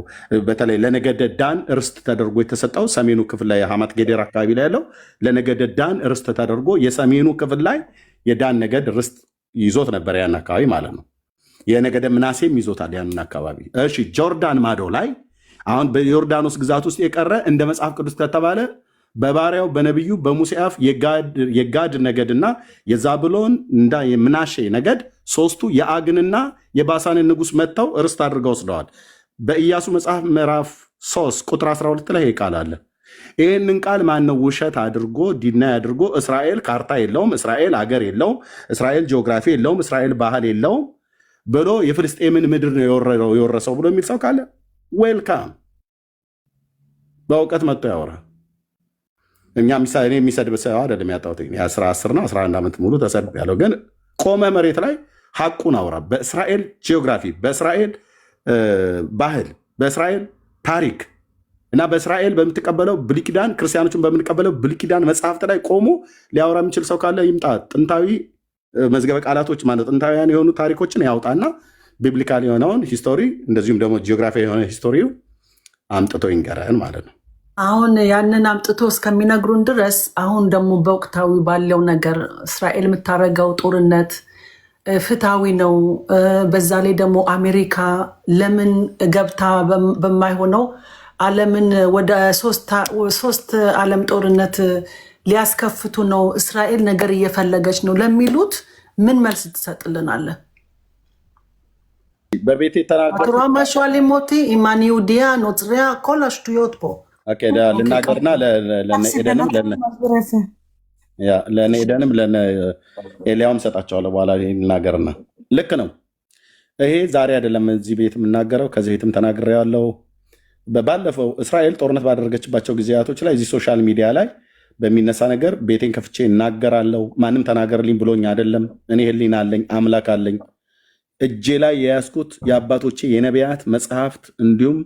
በተለይ ለነገደ ዳን ርስት ተደርጎ የተሰጠው ሰሜኑ ክፍል ላይ ሐማት ጌዴር አካባቢ ላይ ያለው ለነገደ ዳን ርስት ተደርጎ የሰሜኑ ክፍል ላይ የዳን ነገድ ርስት ይዞት ነበር፣ ያን አካባቢ ማለት ነው። የነገደ ምናሴም ይዞታል ያንን አካባቢ። እሺ ጆርዳን ማዶ ላይ አሁን በዮርዳኖስ ግዛት ውስጥ የቀረ እንደ መጽሐፍ ቅዱስ ከተባለ በባሪያው በነቢዩ በሙሴ አፍ የጋድ ነገድና የዛብሎን እና የምናሼ ነገድ ሶስቱ የአግንና የባሳንን ንጉሥ መጥተው ርስት አድርገው ወስደዋል። በኢያሱ መጽሐፍ ምዕራፍ 3 ቁጥር 12 ላይ ቃል አለ። ይህንን ቃል ማነው ውሸት አድርጎ ዲናይ አድርጎ እስራኤል ካርታ የለውም፣ እስራኤል አገር የለውም፣ እስራኤል ጂኦግራፊ የለውም፣ እስራኤል ባህል የለውም ብሎ የፍልስጤምን ምድር ነው የወረሰው ብሎ የሚል ሰው ካለ ዌልካም፣ በእውቀት መጥቶ ያወራ። እኔ የሚሰድብ ሰው አይደለም ያጣሁት። 10 ነው 11 ዓመት ሙሉ ተሰድብ ያለው ግን ቆመ መሬት ላይ ሐቁን አውራ። በእስራኤል ጂኦግራፊ፣ በእስራኤል ባህል፣ በእስራኤል ታሪክ እና በእስራኤል በምትቀበለው ብሉይ ኪዳን ክርስቲያኖችን በምንቀበለው ብሉይ ኪዳን መጽሐፍት ላይ ቆሞ ሊያወራ የሚችል ሰው ካለ ይምጣ። ጥንታዊ መዝገበ ቃላቶች ማለት ጥንታዊያን የሆኑ ታሪኮችን ያውጣና ቢብሊካል የሆነውን ሂስቶሪ እንደዚሁም ደግሞ ጂኦግራፊ የሆነ ሂስቶሪው አምጥቶ ይንገረን ማለት ነው። አሁን ያንን አምጥቶ እስከሚነግሩን ድረስ አሁን ደግሞ በወቅታዊ ባለው ነገር እስራኤል የምታደርገው ጦርነት ፍትሃዊ ነው። በዛ ላይ ደግሞ አሜሪካ ለምን ገብታ በማይሆነው ዓለምን ወደ ሶስት ዓለም ጦርነት ሊያስከፍቱ ነው፣ እስራኤል ነገር እየፈለገች ነው ለሚሉት ምን መልስ ትሰጥልናለህ? በቤት ተናገሩማሸዋሌ ሞቲ ኢማን ይሁዲያ ኖጽሪያ ኮል አሽቱዮት ፖ ልናገርና ለኤደንም ለኤልያውም ሰጣቸዋለሁ በኋላ ልናገርና ልክ ነው። ይሄ ዛሬ አይደለም እዚህ ቤት የምናገረው፣ ከዚህ ቤትም ተናግሬያለሁ። ባለፈው እስራኤል ጦርነት ባደረገችባቸው ጊዜያቶች ላይ እዚህ ሶሻል ሚዲያ ላይ በሚነሳ ነገር ቤቴን ከፍቼ እናገራለሁ። ማንም ተናገርልኝ ብሎኝ አይደለም። እኔ ሕሊና አለኝ፣ አምላክ አለኝ። እጄ ላይ የያዝኩት የአባቶቼ የነቢያት መጽሐፍት እንዲሁም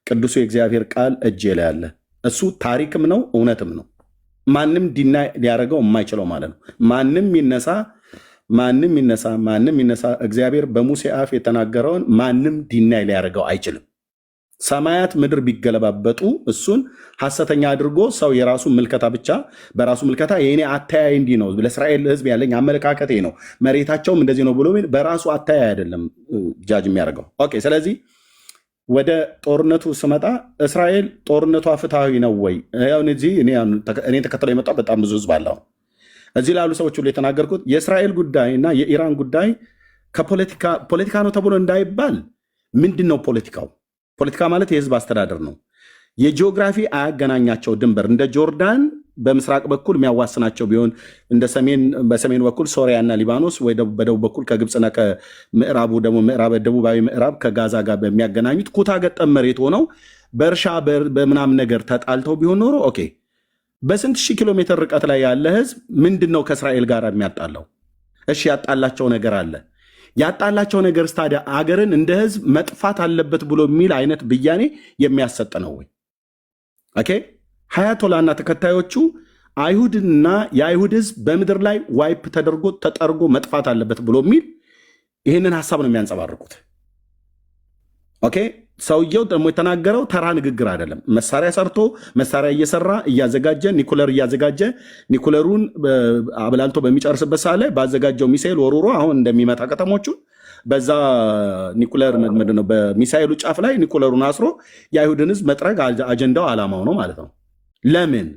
ቅዱሱ የእግዚአብሔር ቃል እጄ ላይ አለ። እሱ ታሪክም ነው እውነትም ነው። ማንም ዲና ሊያደርገው የማይችለው ማለት ነው። ማንም ይነሳ እግዚአብሔር በሙሴ አፍ የተናገረውን ማንም ዲና ሊያደርገው አይችልም። ሰማያት ምድር ቢገለባበጡ እሱን ሐሰተኛ አድርጎ ሰው የራሱ ምልከታ ብቻ በራሱ ምልከታ የኔ አተያይ እንዲህ ነው፣ ለእስራኤል ሕዝብ ያለኝ አመለካከቴ ነው፣ መሬታቸውም እንደዚህ ነው ብሎ በራሱ አተያይ አይደለም ጃጅ የሚያደርገው። ኦኬ። ስለዚህ ወደ ጦርነቱ ስመጣ እስራኤል ጦርነቷ ፍትሐዊ ነው ወይ? እኔ ተከትለው የመጣው በጣም ብዙ ሕዝብ አለው። እዚህ ላሉ ሰዎች ሁሉ የተናገርኩት የእስራኤል ጉዳይ እና የኢራን ጉዳይ ፖለቲካ ነው ተብሎ እንዳይባል ምንድን ነው ፖለቲካው? ፖለቲካ ማለት የህዝብ አስተዳደር ነው። የጂኦግራፊ አያገናኛቸው ድንበር እንደ ጆርዳን በምስራቅ በኩል የሚያዋስናቸው ቢሆን በሰሜን በኩል ሶሪያና ሊባኖስ ወይ በደቡብ በኩል ከግብፅና ከምዕራቡ ደግሞ ደቡባዊ ምዕራብ ከጋዛ ጋር በሚያገናኙት ኩታ ገጠም መሬት ሆነው በእርሻ በምናምን ነገር ተጣልተው ቢሆን ኖሮ ኦኬ። በስንት ሺህ ኪሎ ሜትር ርቀት ላይ ያለ ህዝብ ምንድን ነው ከእስራኤል ጋር የሚያጣላው? እሺ ያጣላቸው ነገር አለ። ያጣላቸው ነገር ታዲያ አገርን እንደ ህዝብ መጥፋት አለበት ብሎ የሚል አይነት ብያኔ የሚያሰጥ ነው ወይ? ኦኬ። ሀያቶላና ተከታዮቹ አይሁድና የአይሁድ ህዝብ በምድር ላይ ዋይፕ ተደርጎ ተጠርጎ መጥፋት አለበት ብሎ የሚል ይህንን ሀሳብ ነው የሚያንጸባርቁት። ኦኬ። ሰውየው ደግሞ የተናገረው ተራ ንግግር አይደለም። መሳሪያ ሰርቶ መሳሪያ እየሰራ እያዘጋጀ ኒኩለር እያዘጋጀ ኒኩለሩን አብላልቶ በሚጨርስበት ሰዓት ላይ ባዘጋጀው ሚሳኤል ወሩሮ አሁን እንደሚመታ ከተሞቹን በዛ ኒኩለር ምንድነው በሚሳኤሉ ጫፍ ላይ ኒኩለሩን አስሮ የአይሁድን ህዝብ መጥረግ አጀንዳው ዓላማው ነው ማለት ነው። ለምን?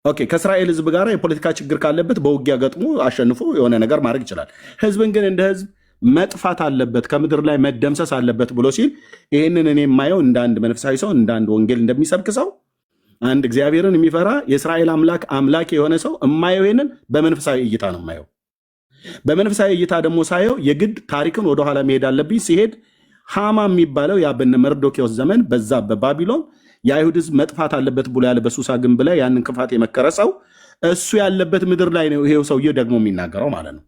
ኦኬ። ከእስራኤል ህዝብ ጋር የፖለቲካ ችግር ካለበት በውጊያ ገጥሞ አሸንፎ የሆነ ነገር ማድረግ ይችላል። ህዝብን ግን እንደ ህዝብ መጥፋት አለበት ከምድር ላይ መደምሰስ አለበት ብሎ ሲል ይህንን እኔ የማየው እንደ አንድ መንፈሳዊ ሰው እንደ አንድ ወንጌል እንደሚሰብክ ሰው አንድ እግዚአብሔርን የሚፈራ የእስራኤል አምላክ የሆነ ሰው የማየው ይህንን በመንፈሳዊ እይታ ነው የማየው። በመንፈሳዊ እይታ ደግሞ ሳየው የግድ ታሪክን ወደኋላ መሄድ አለብኝ። ሲሄድ ሃማ የሚባለው ያ በነ መርዶኪዎስ ዘመን በዛ በባቢሎን የአይሁድ ህዝብ መጥፋት አለበት ብሎ ያለ በሱሳ ግንብ ላይ ያንን ክፋት የመከረ ሰው እሱ ያለበት ምድር ላይ ነው ይሄው ሰውዬ ደግሞ የሚናገረው ማለት ነው።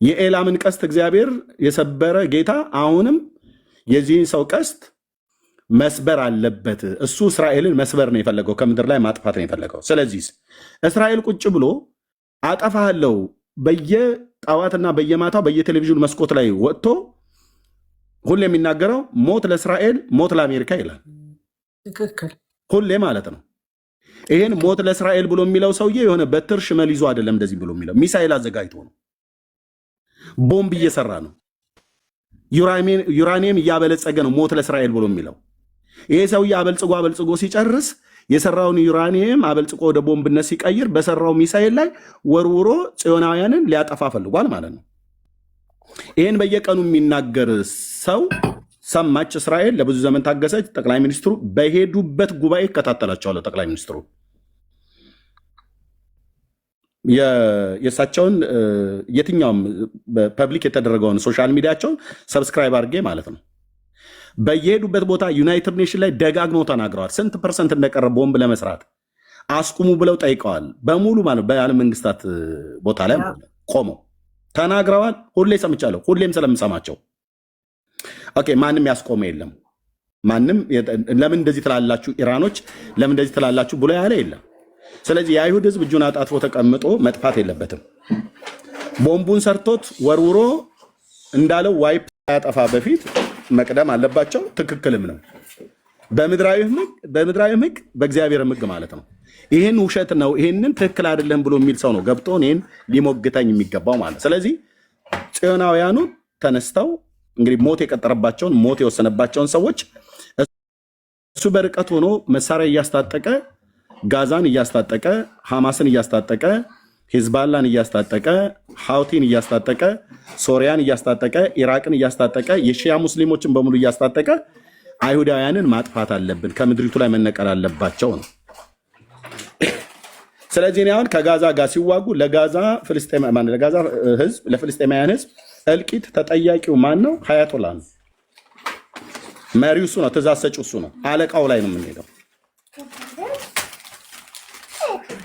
የኤላምን ቀስት እግዚአብሔር የሰበረ ጌታ አሁንም የዚህን ሰው ቀስት መስበር አለበት። እሱ እስራኤልን መስበር ነው የፈለገው፣ ከምድር ላይ ማጥፋት ነው የፈለገው። ስለዚህ እስራኤል ቁጭ ብሎ አጠፋለሁ በየጠዋትና በየማታው በየቴሌቪዥኑ መስኮት ላይ ወጥቶ ሁሌ የሚናገረው ሞት ለእስራኤል ሞት ለአሜሪካ ይላል። ትክክል፣ ሁሌ ማለት ነው። ይህን ሞት ለእስራኤል ብሎ የሚለው ሰውዬ የሆነ በትር ሽመል ይዞ አይደለም እንደዚህ ብሎ የሚለው፣ ሚሳኤል አዘጋጅቶ ነው፣ ቦምብ እየሰራ ነው፣ ዩራኒየም እያበለጸገ ነው ሞት ለእስራኤል ብሎ የሚለው። ይሄ ሰውዬ አበልጽጎ ሲጨርስ የሰራውን ዩራኒየም አበልጽጎ ወደ ቦምብነት ሲቀይር በሰራው ሚሳኤል ላይ ወርውሮ ጽዮናውያንን ሊያጠፋ ፈልጓል ማለት ነው። ይህን በየቀኑ የሚናገር ሰው ሰማች እስራኤል፣ ለብዙ ዘመን ታገሰች። ጠቅላይ ሚኒስትሩ በሄዱበት ጉባኤ ይከታተላቸዋለሁ። ጠቅላይ ሚኒስትሩ የእሳቸውን የትኛውም ፐብሊክ የተደረገውን ሶሻል ሚዲያቸውን ሰብስክራይብ አድርጌ ማለት ነው። በየሄዱበት ቦታ ዩናይትድ ኔሽን ላይ ደጋግመው ተናግረዋል። ስንት ፐርሰንት እንደቀረ ቦምብ ለመስራት አስቁሙ ብለው ጠይቀዋል። በሙሉ ማለት በዓለም መንግስታት ቦታ ላይ ቆመው ተናግረዋል። ሁሌ ሰምቻለሁ፣ ሁሌም ስለምሰማቸው። ኦኬ፣ ማንም ያስቆመ የለም። ማንም ለምን እንደዚህ ትላላችሁ ኢራኖች፣ ለምን እንደዚህ ትላላችሁ ብሎ ያለ የለም። ስለዚህ የአይሁድ ህዝብ እጁን አጣጥፎ ተቀምጦ መጥፋት የለበትም። ቦምቡን ሰርቶት ወርውሮ እንዳለው ዋይፕ ያጠፋ በፊት መቅደም አለባቸው። ትክክልም ነው። በምድራዊ ህግ፣ በእግዚአብሔር ህግ ማለት ነው። ይህን ውሸት ነው፣ ይህንን ትክክል አይደለም ብሎ የሚል ሰው ነው ገብቶ እኔን ሊሞግተኝ የሚገባው ማለት። ስለዚህ ጽዮናውያኑ ተነስተው እንግዲህ ሞት የቀጠረባቸውን ሞት የወሰነባቸውን ሰዎች እሱ በርቀት ሆኖ መሳሪያ እያስታጠቀ ጋዛን እያስታጠቀ ሐማስን እያስታጠቀ ሂዝባላን እያስታጠቀ ሐውቲን እያስታጠቀ ሶሪያን እያስታጠቀ ኢራቅን እያስታጠቀ የሺያ ሙስሊሞችን በሙሉ እያስታጠቀ አይሁዳውያንን ማጥፋት አለብን፣ ከምድሪቱ ላይ መነቀል አለባቸው ነው። ስለዚህ አሁን ከጋዛ ጋር ሲዋጉ ለጋዛ ህዝብ ለፍልስጤማውያን ህዝብ እልቂት ተጠያቂው ማን ነው? ሀያቶላ ነው። መሪው እሱ ነው። ትእዛዝ ሰጪው እሱ ነው። አለቃው ላይ ነው የምንሄደው።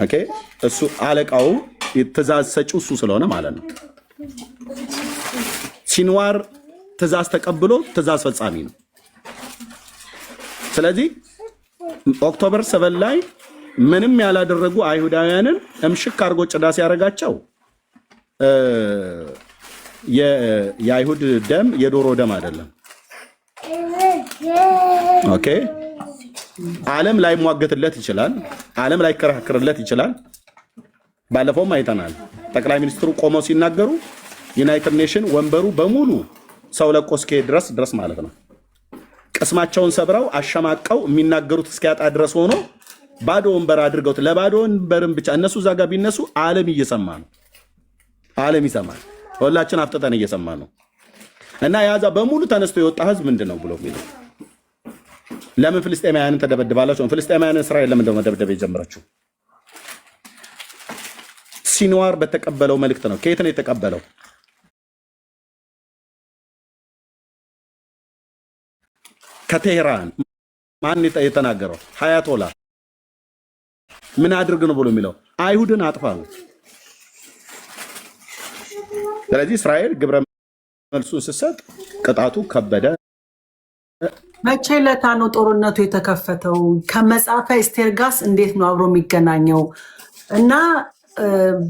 ኦኬ፣ እሱ አለቃው ትእዛዝ ሰጪው እሱ ስለሆነ ማለት ነው። ሲንዋር ትእዛዝ ተቀብሎ ትእዛዝ ፈጻሚ ነው። ስለዚህ ኦክቶበር 7 ላይ ምንም ያላደረጉ አይሁዳውያንን እምሽክ አድርጎ ጭዳ ሲያደርጋቸው የአይሁድ ደም የዶሮ ደም አይደለም። ኦኬ፣ ዓለም ላይ ሟገትለት ይችላል፣ ዓለም ላይ ከራከርለት ይችላል። ባለፈውም አይተናል። ጠቅላይ ሚኒስትሩ ቆመው ሲናገሩ ዩናይትድ ኔሽን ወንበሩ በሙሉ ሰው ለቆ እስኪሄድ ድረስ ማለት ነው ቅስማቸውን ሰብረው አሸማቀው የሚናገሩት እስኪያጣ ድረስ ሆኖ ባዶ ወንበር አድርገውት ለባዶ ወንበርም ብቻ እነሱ እዛ ጋር ቢነሱ ዓለም እየሰማ ነው። ዓለም ይሰማል። ሁላችን አፍጥጠን እየሰማ ነው። እና ያዛ በሙሉ ተነስቶ የወጣ ህዝብ ምንድን ነው ብሎ የሚለው ለምን ፍልስጤማውያንን ተደበድባላችሁ? ፍልስጤማውያንን እስራኤል ለምን መደብደብ የጀመረችው? ሲንዋር በተቀበለው መልእክት ነው። ከየት ነው የተቀበለው? ከቴሄራን። ማን የተናገረው? ሀያቶላ። ምን አድርግ ነው ብሎ የሚለው? አይሁድን አጥፋ ነው። ስለዚህ እስራኤል ግብረ መልሱን ስትሰጥ ቅጣቱ ከበደ። መቼ ለታ ነው ጦርነቱ የተከፈተው? ከመጽሐፈ ኤስቴር ጋር እንዴት ነው አብሮ የሚገናኘው? እና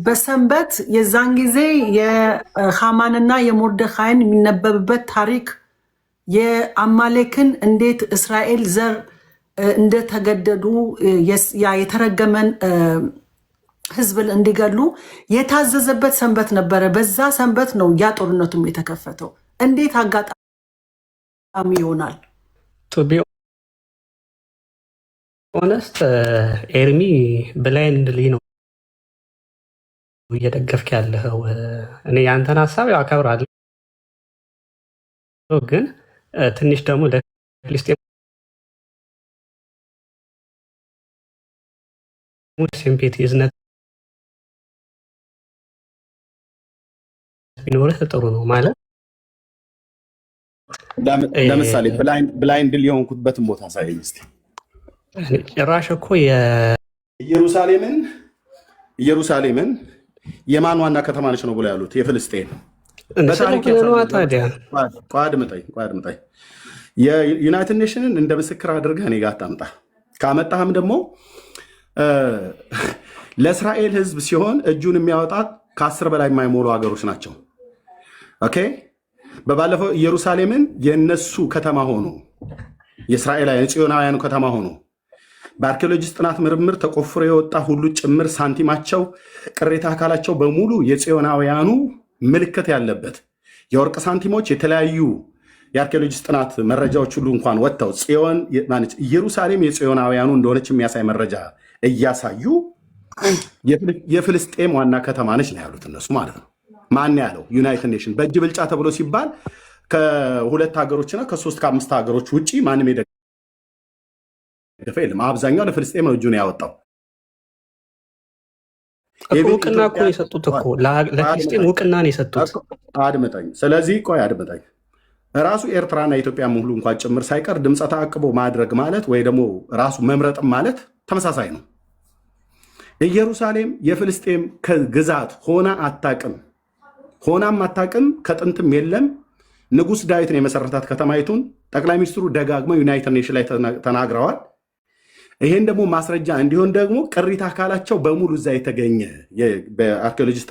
በሰንበት የዛን ጊዜ የሃማንና የሞርደካይን የሚነበብበት ታሪክ የአማሌክን እንዴት እስራኤል ዘር እንደተገደዱ ያ የተረገመን ህዝብ እንዲገሉ የታዘዘበት ሰንበት ነበረ። በዛ ሰንበት ነው ያ ጦርነቱም የተከፈተው። እንዴት አጋጣሚ ይሆናል? ቱ ቢ ኦነስት ኤርሚ ብላይንድሊ ነው እየደገፍክ ያለኸው። እኔ ያንተን ሀሳብ ያው አከብራለሁ፣ ግን ትንሽ ደግሞ ለፍልስጤም ሲምፔቲ እዝነት ቢኖርህ ጥሩ ነው ማለት። ለምሳሌ ብላይንድ ሊሆንኩበትን ቦታ ሳይኝ እስኪ። ጭራሽ እኮ ኢየሩሳሌምን የማን ዋና ከተማ ነች ነው ብሎ ያሉት? የፍልስጤን አድምጠኝ። የዩናይትድ ኔሽንን እንደ ምስክር አድርገህ እኔ ጋር አታምጣ። ካመጣህም ደግሞ ለእስራኤል ህዝብ ሲሆን እጁን የሚያወጣ ከ10 በላይ የማይሞሉ ሀገሮች ናቸው። ኦኬ በባለፈው ኢየሩሳሌምን የነሱ ከተማ ሆኖ የእስራኤላውያን የጽዮናውያኑ ከተማ ሆኖ በአርኪኦሎጂስት ጥናት ምርምር ተቆፍሮ የወጣ ሁሉ ጭምር ሳንቲማቸው፣ ቅሬታ አካላቸው በሙሉ የጽዮናውያኑ ምልክት ያለበት የወርቅ ሳንቲሞች፣ የተለያዩ የአርኪኦሎጂስት ጥናት መረጃዎች ሁሉ እንኳን ወጥተው ጽዮን ኢየሩሳሌም የጽዮናውያኑ እንደሆነች የሚያሳይ መረጃ እያሳዩ የፍልስጤም ዋና ከተማ ነች ነው ያሉት እነሱ ማለት ነው። ማን ያለው? ዩናይትድ ኔሽን። በእጅ ብልጫ ተብሎ ሲባል ከ2 ሀገሮችና ከ3 ከ5 ሀገሮች ውጭ ማንም የደገፈ የለም። አብዛኛው ለፍልስጤም ነው እጁን ያወጣው። እውቅና እኮ የሰጡት እኮ ለፍልስጤም እውቅና ነው የሰጡት። አድምጠኝ። ስለዚህ ቆይ አድምጠኝ። ራሱ ኤርትራና ኢትዮጵያ ሙሉ እንኳን ጭምር ሳይቀር ድምፀ ተአቅቦ ማድረግ ማለት ወይ ደግሞ ራሱ መምረጥም ማለት ተመሳሳይ ነው። ኢየሩሳሌም የፍልስጤም ግዛት ሆና አታቅም፣ ሆናም አታቅም፣ ከጥንትም የለም። ንጉሥ ዳዊትን የመሰረታት ከተማይቱን ጠቅላይ ሚኒስትሩ ደጋግመው ዩናይትድ ኔሽን ላይ ተናግረዋል። ይሄን ደግሞ ማስረጃ እንዲሆን ደግሞ ቅሪተ አካላቸው በሙሉ እዛ የተገኘ በአርኪኦሎጂስት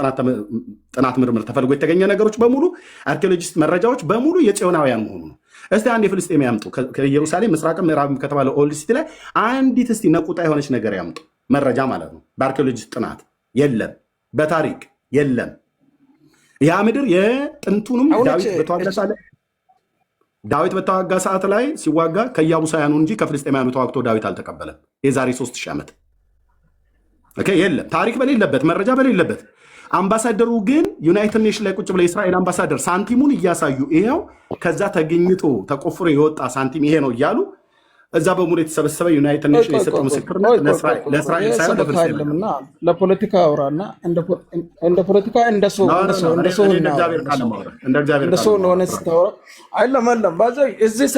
ጥናት ምርምር ተፈልጎ የተገኘ ነገሮች በሙሉ አርኪኦሎጂስት መረጃዎች በሙሉ የጽዮናውያን መሆኑ ነው። እስቲ አንድ የፍልስጤም ያምጡ። ከኢየሩሳሌም ምስራቅም ምዕራብም ከተባለ ኦልድ ሲቲ ላይ አንዲት እስቲ ነቁጣ የሆነች ነገር ያምጡ፣ መረጃ ማለት ነው። በአርኪኦሎጂስት ጥናት የለም፣ በታሪክ የለም። ያ ምድር የጥንቱንም ዳዊት በተዋጋ ሰዓት ላይ ሲዋጋ ከኢያቡሳውያኑ እንጂ ከፍልስጤማውያኑ ተዋግቶ ዳዊት አልተቀበለም። የዛሬ 3000 ዓመት የለም። ታሪክ በሌለበት መረጃ በሌለበት አምባሳደሩ ግን ዩናይትድ ኔሽን ላይ ቁጭ ብለ የእስራኤል አምባሳደር ሳንቲሙን እያሳዩ ይሄው ከዛ ተገኝቶ ተቆፍሮ የወጣ ሳንቲም ይሄ ነው እያሉ እዛ በሙሉ የተሰበሰበ ዩናይትድ ኔሽን የሰጠው ምስክርነት ለእስራኤል ሳይሆን ለፍልስጤም ለፖለቲካ አውራና እንደ ፖለቲካ እንደ ሰው እንደሆነ ስታወራ አይለመለም። እዚህ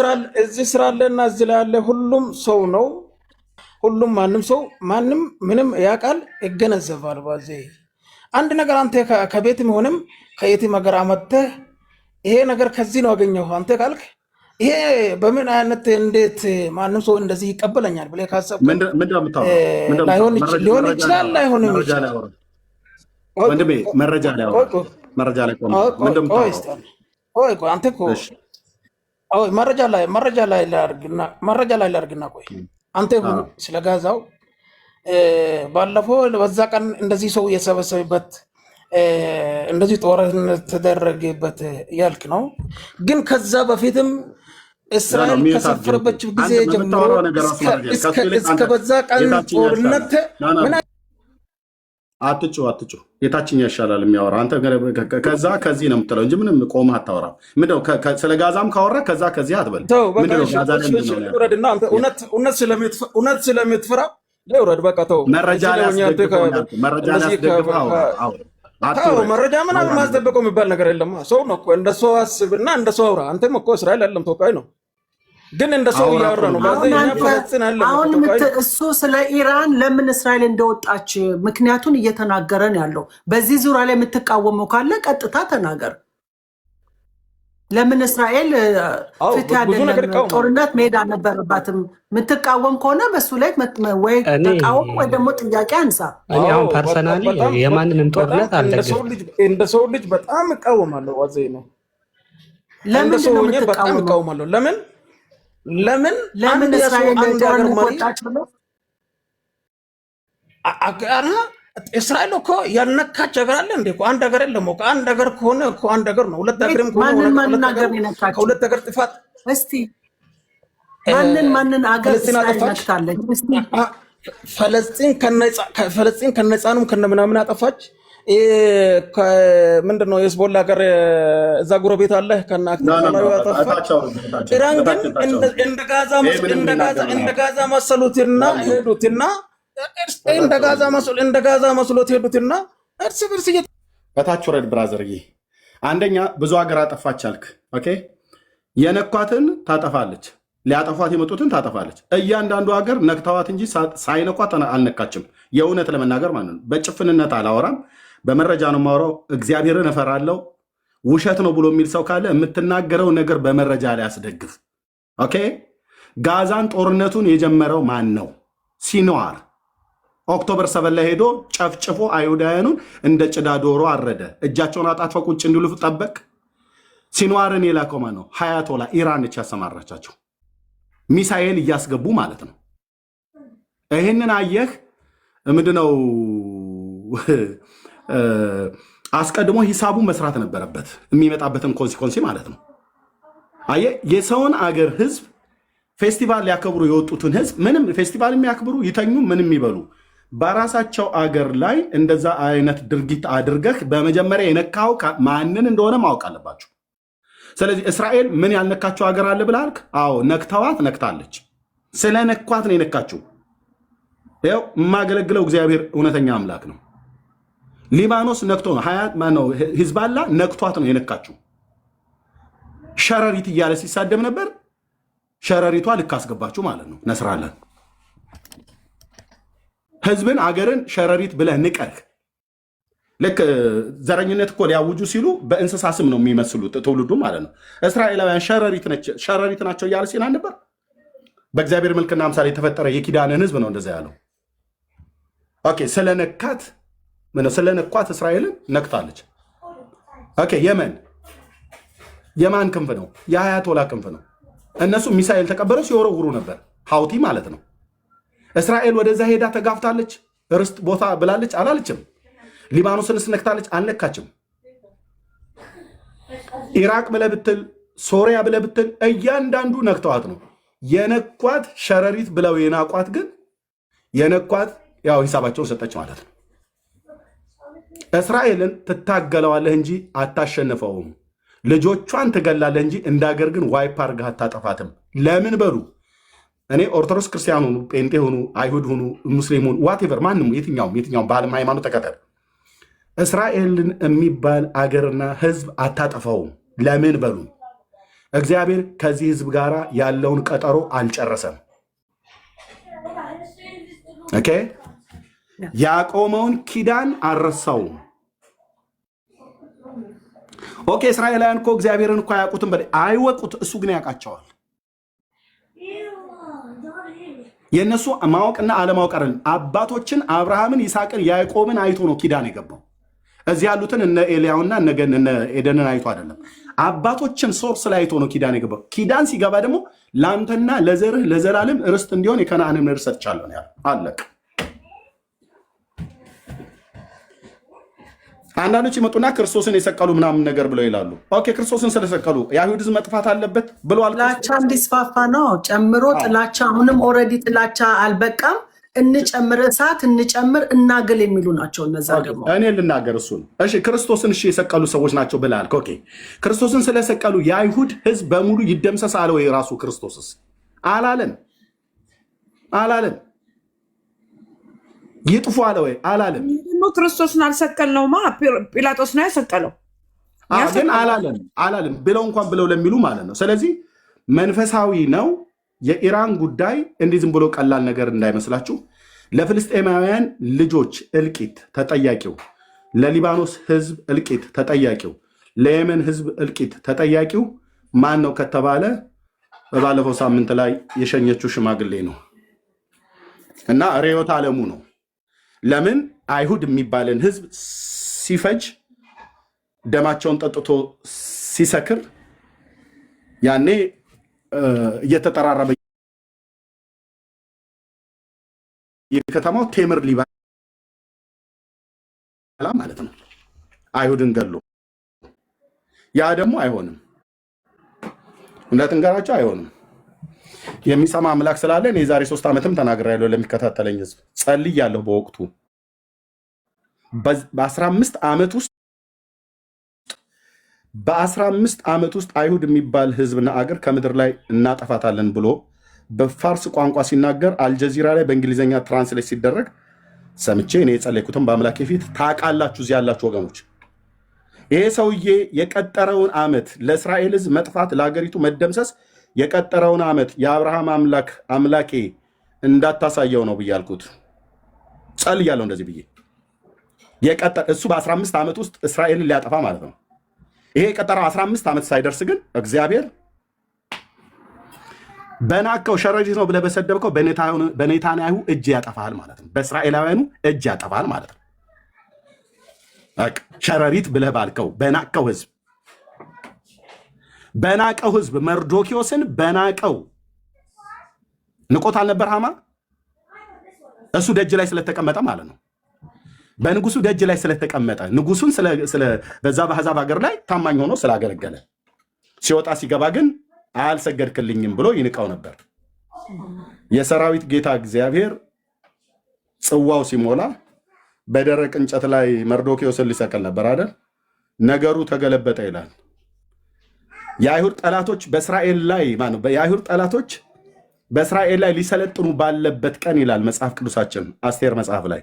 ስራ አለና እዚህ ላይ ያለ ሁሉም ሰው ነው። ሁሉም ማንም ምንም ያውቃል፣ ይገነዘባል። አንድ ነገር አንተ ከቤትም ሆንም ከየትም ሀገር አመጥተህ ይሄ ነገር ከዚህ ነው ያገኘሁ አንተ ካልክ ይሄ በምን አይነት እንዴት ማንም ሰው እንደዚህ ይቀበለኛል ብለህ ካሰብክ ሊሆን ይችላል፣ ላይሆንም ይችላል። ወንድሜ መረጃ ላይ ላድርግና ቆይ አንተ ሁሉ ስለ ጋዛው ባለፈው በዛ ቀን እንደዚህ ሰው የሰበሰበበት እንደዚህ ጦርነት ተደረገበት ያልክ ነው። ግን ከዛ በፊትም እስራኤል ከሰፈረበት ጊዜ ጀምሮ እስከ በዛ ቀን ጦርነት አትጩ የታችኛ ይሻላል የሚያወራ አንተ ከዚህ ነው የምትለው እንጂ ምንም ቆመህ አታወራም። ምንድነው ስለ ጋዛም ካወራ ከዚህ አትበል። እውነት ስለምትፈራ ለውረድ በቃ ተው። መረጃ መረጃ ምናምን ማስደበቀው የሚባል ነገር የለም። ሰው ነው እኮ እንደ ሰው አስብና እንደ ሰው አውራ። አንተም እኮ እስራኤል ያለም ተወካይ ነው፣ ግን እንደ ሰው እያወራ ነው። አሁን እሱ ስለ ኢራን ለምን እስራኤል እንደወጣች ምክንያቱን እየተናገረ ነው ያለው። በዚህ ዙሪያ ላይ የምትቃወመው ካለ ቀጥታ ተናገር። ለምን እስራኤል ፍትህ አይደለም ጦርነት መሄድ አልነበረባትም? የምትቃወም ከሆነ በሱ ላይ ወይ ተቃወም ወይ ደግሞ ጥያቄ አንሳ። እኔ አሁን ፐርሰናሊ የማንንም ጦርነት አልደግፍም። እንደ ሰው ልጅ በጣም እቃወማለሁ። ዋዘይ ነው። ለምን ነው የምትቃወመው? ለምን እስራኤል ጦርነት ወጣች ብሎ እስራኤል እኮ ያልነካች ሀገር አለ እንዴ? አንድ ሀገር የለም እኮ። አንድ ሀገር ከሆነ እኮ አንድ ሀገር ነው። ሁለት ሀገርም ከሆነ ከሁለት ሀገር ጥፋት እስቲ ማንን ሀገር ነክታለች? ፈለስጢን ከነጻኑም ከነምናምን አጠፋች። ምንድነው የህዝቦላ ሀገር እዛ ጉረቤት አለ ከናክተላዩ አጠፋች። ኢራን ግን እንደ ጋዛ መሰሉትና ሄዱትና እንደ ጋዛ መስሎት ሄዱትና እርስ በርስ በታች ወረድ። ብራዘርዬ አንደኛ ብዙ ሀገር አጠፋች አልክ። ኦኬ የነኳትን ታጠፋለች፣ ሊያጠፏት የመጡትን ታጠፋለች። እያንዳንዱ ሀገር ነክተዋት እንጂ ሳይነኳት አልነካችም። የእውነት ለመናገር ማለት ነው። በጭፍንነት አላወራም፣ በመረጃ ነው የማወራው። እግዚአብሔርን እፈራለሁ። ውሸት ነው ብሎ የሚል ሰው ካለ የምትናገረው ነገር በመረጃ ላይ አስደግፍ። ኦኬ። ጋዛን ጦርነቱን የጀመረው ማን ነው? ሲንዋር ኦክቶበር 7 ላይ ሄዶ ጨፍጭፎ አይሁዳውያኑን እንደ ጭዳ ዶሮ አረደ። እጃቸውን አጣጥፈው ቁጭ እንዲሉ ጠበቅ። ሲንዋርን የላከው ማን ነው? ሀያቶላ ኢራን ነች ያሰማራቻቸው፣ ሚሳኤል እያስገቡ ማለት ነው። ይህንን አየህ። ምንድነው አስቀድሞ ሂሳቡ መስራት ነበረበት፣ የሚመጣበትን ኮንሲኮንሲ ማለት ነው። አየህ፣ የሰውን አገር ህዝብ ፌስቲቫል ሊያከብሩ የወጡትን ህዝብ ምንም ፌስቲቫል የሚያክብሩ ይተኙ ምንም ይበሉ በራሳቸው አገር ላይ እንደዛ አይነት ድርጊት አድርገህ በመጀመሪያ የነካው ማንን እንደሆነ ማወቅ አለባቸው። ስለዚህ እስራኤል ምን ያልነካቸው ሀገር አለ ብላልክ? አዎ ነክተዋት ነክታለች። ስለ ነኳት ነው የነካችው። ያው የማገለግለው እግዚአብሔር እውነተኛ አምላክ ነው። ሊባኖስ ነክቶ ነው ማነው ሂዝባላ ነክቷት ነው የነካችው። ሸረሪት እያለ ሲሳደብ ነበር። ሸረሪቷ ልክ አስገባችሁ ማለት ነው። ነስራለን ህዝብን አገርን ሸረሪት ብለህ ንቀህ ልክ ዘረኝነት እኮ ሊያውጁ ሲሉ በእንስሳ ስም ነው የሚመስሉት ትውልዱ ማለት ነው። እስራኤላውያን ሸረሪት ናቸው እያለ ሲል ነበር። በእግዚአብሔር መልክና አምሳል የተፈጠረ የኪዳንን ህዝብ ነው እንደዛ ያለው። ኦኬ። ስለነካት ስለነኳት እስራኤልን ነክታለች። ኦኬ። የማን ክንፍ ነው? የአያቶላ ክንፍ ነው። እነሱ ሚሳኤል ተቀበለው ሲወረውሩ ነበር። ሀውቲ ማለት ነው። እስራኤል ወደዛ ሄዳ ተጋፍታለች። ርስት ቦታ ብላለች አላለችም። ሊባኖስን ስነክታለች አልነካችም። ኢራቅ ብለህ ብትል ሶሪያ ብለህ ብትል እያንዳንዱ ነክተዋት ነው የነኳት። ሸረሪት ብለው የናቋት ግን የነኳት ያው ሂሳባቸውን ሰጠች ማለት ነው። እስራኤልን ትታገለዋለህ እንጂ አታሸንፈውም። ልጆቿን ትገላለህ እንጂ እንዳገር ግን ዋይፕ አድርገህ አታጠፋትም። ለምን በሉ እኔ ኦርቶዶክስ ክርስቲያን ሁኑ፣ ጴንጤ ሁኑ፣ አይሁድ ሁኑ፣ ሙስሊም ሁኑ፣ ዋቴቨር ማንም የትኛውም በዓለም ሃይማኖት ተከተል እስራኤልን የሚባል አገርና ህዝብ አታጠፋውም። ለምን በሉ እግዚአብሔር ከዚህ ህዝብ ጋር ያለውን ቀጠሮ አልጨረሰም። ኦኬ። ያቆመውን ኪዳን አልረሳውም። ኦኬ። እስራኤላውያን እኮ እግዚአብሔርን እኮ አያውቁትም፣ አይወቁት፣ እሱ ግን ያውቃቸዋል። የእነሱ ማወቅና አለማወቅ አይደለም። አባቶችን አብርሃምን፣ ይስሐቅን፣ ያዕቆብን አይቶ ነው ኪዳን የገባው። እዚህ ያሉትን እነ ኤልያውና እነ ኤደንን አይቶ አይደለም። አባቶችን ሶርስ ላይ አይቶ ነው ኪዳን የገባው። ኪዳን ሲገባ ደግሞ ለአንተና ለዘርህ ለዘላለም ርስት እንዲሆን የከነዓንን ምድር ሰጥቻለሁ ነው ያለው። አለቅ። አንዳንዶች ይመጡና ክርስቶስን የሰቀሉ ምናምን ነገር ብለው ይላሉ። ኦኬ። ክርስቶስን ስለሰቀሉ የአይሁድ ህዝብ መጥፋት አለበት ብለዋል። ጥላቻ እንዲስፋፋ ነው ጨምሮ ጥላቻ። አሁንም ኦልሬዲ ጥላቻ አልበቃም። እንጨምር፣ እሳት እንጨምር፣ እናገል የሚሉ ናቸው እነዛ። ደግሞ እኔ ልናገር እሱን። እሺ ክርስቶስን እሺ የሰቀሉ ሰዎች ናቸው ብለሃል። ኦኬ። ክርስቶስን ስለሰቀሉ የአይሁድ ህዝብ በሙሉ ይደምሰስ አለ ወይ? ራሱ ክርስቶስስ አላለም? ይጥፉ አለ ወይ? አላለም። ክርስቶስን አልሰቀልነውማ፣ ጲላጦስ ነው ያሰቀለው። ግን አላለም ብለው እንኳን ብለው ለሚሉ ማለት ነው። ስለዚህ መንፈሳዊ ነው። የኢራን ጉዳይ እንዲህ ዝም ብሎ ቀላል ነገር እንዳይመስላችሁ። ለፍልስጤማውያን ልጆች እልቂት ተጠያቂው፣ ለሊባኖስ ህዝብ እልቂት ተጠያቂው፣ ለየመን ህዝብ እልቂት ተጠያቂው ማን ነው ከተባለ በባለፈው ሳምንት ላይ የሸኘችው ሽማግሌ ነው እና ርዕዮተ ዓለሙ ነው። ለምን አይሁድ የሚባልን ህዝብ ሲፈጅ ደማቸውን ጠጥቶ ሲሰክር ያኔ እየተጠራረበ የከተማው ቴምር ሊበላ ማለት ነው አይሁድን ገሎ። ያ ደግሞ አይሆንም። እንደትንገራቸው አይሆንም። የሚሰማ አምላክ ስላለን የዛሬ 3 ዓመትም ተናግሬያለሁ። ለሚከታተለኝ ህዝብ ጸልያለሁ። በወቅቱ በ15 ዓመት ውስጥ አይሁድ የሚባል ህዝብና አገር ከምድር ላይ እናጠፋታለን ብሎ በፋርስ ቋንቋ ሲናገር አልጀዚራ ላይ በእንግሊዝኛ ትራንስሌት ሲደረግ ሰምቼ እኔ የጸለይኩትን በአምላኬ ፊት ታውቃላችሁ። እዚህ ያላችሁ ወገኖች ይሄ ሰውዬ የቀጠረውን ዓመት ለእስራኤል ህዝብ መጥፋት፣ ለሀገሪቱ መደምሰስ የቀጠረውን ዓመት የአብርሃም አምላኬ እንዳታሳየው ነው ብዬ አልኩት። ጸልያለሁ እንደዚህ ብዬ እሱ በ15 ዓመት ውስጥ እስራኤልን ሊያጠፋ ማለት ነው። ይሄ የቀጠረው 15 ዓመት ሳይደርስ ግን እግዚአብሔር በናቀው ሸረሪት ነው ብለህ በሰደብከው በኔታንያሁ እጅ ያጠፋል ማለት ነው። በእስራኤላውያኑ እጅ ያጠፋል ማለት ነው። ሸረሪት ብለህ ባልከው በናቀው ህዝብ መርዶኪዎስን በናቀው ንቆት አልነበር ሃማ? እሱ ደጅ ላይ ስለተቀመጠ ማለት ነው። በንጉሱ ደጅ ላይ ስለተቀመጠ ንጉሱን በዛ በአሕዛብ ሀገር ላይ ታማኝ ሆኖ ስላገለገለ ሲወጣ ሲገባ ግን አልሰገድክልኝም ብሎ ይንቀው ነበር። የሰራዊት ጌታ እግዚአብሔር ጽዋው ሲሞላ በደረቅ እንጨት ላይ መርዶኪዎስን ሊሰቅል ነበር አይደል? ነገሩ ተገለበጠ ይላል። የአይሁድ ጠላቶች በእስራኤል ላይ ሊሰለጥኑ ባለበት ቀን ይላል መጽሐፍ ቅዱሳችን አስቴር መጽሐፍ ላይ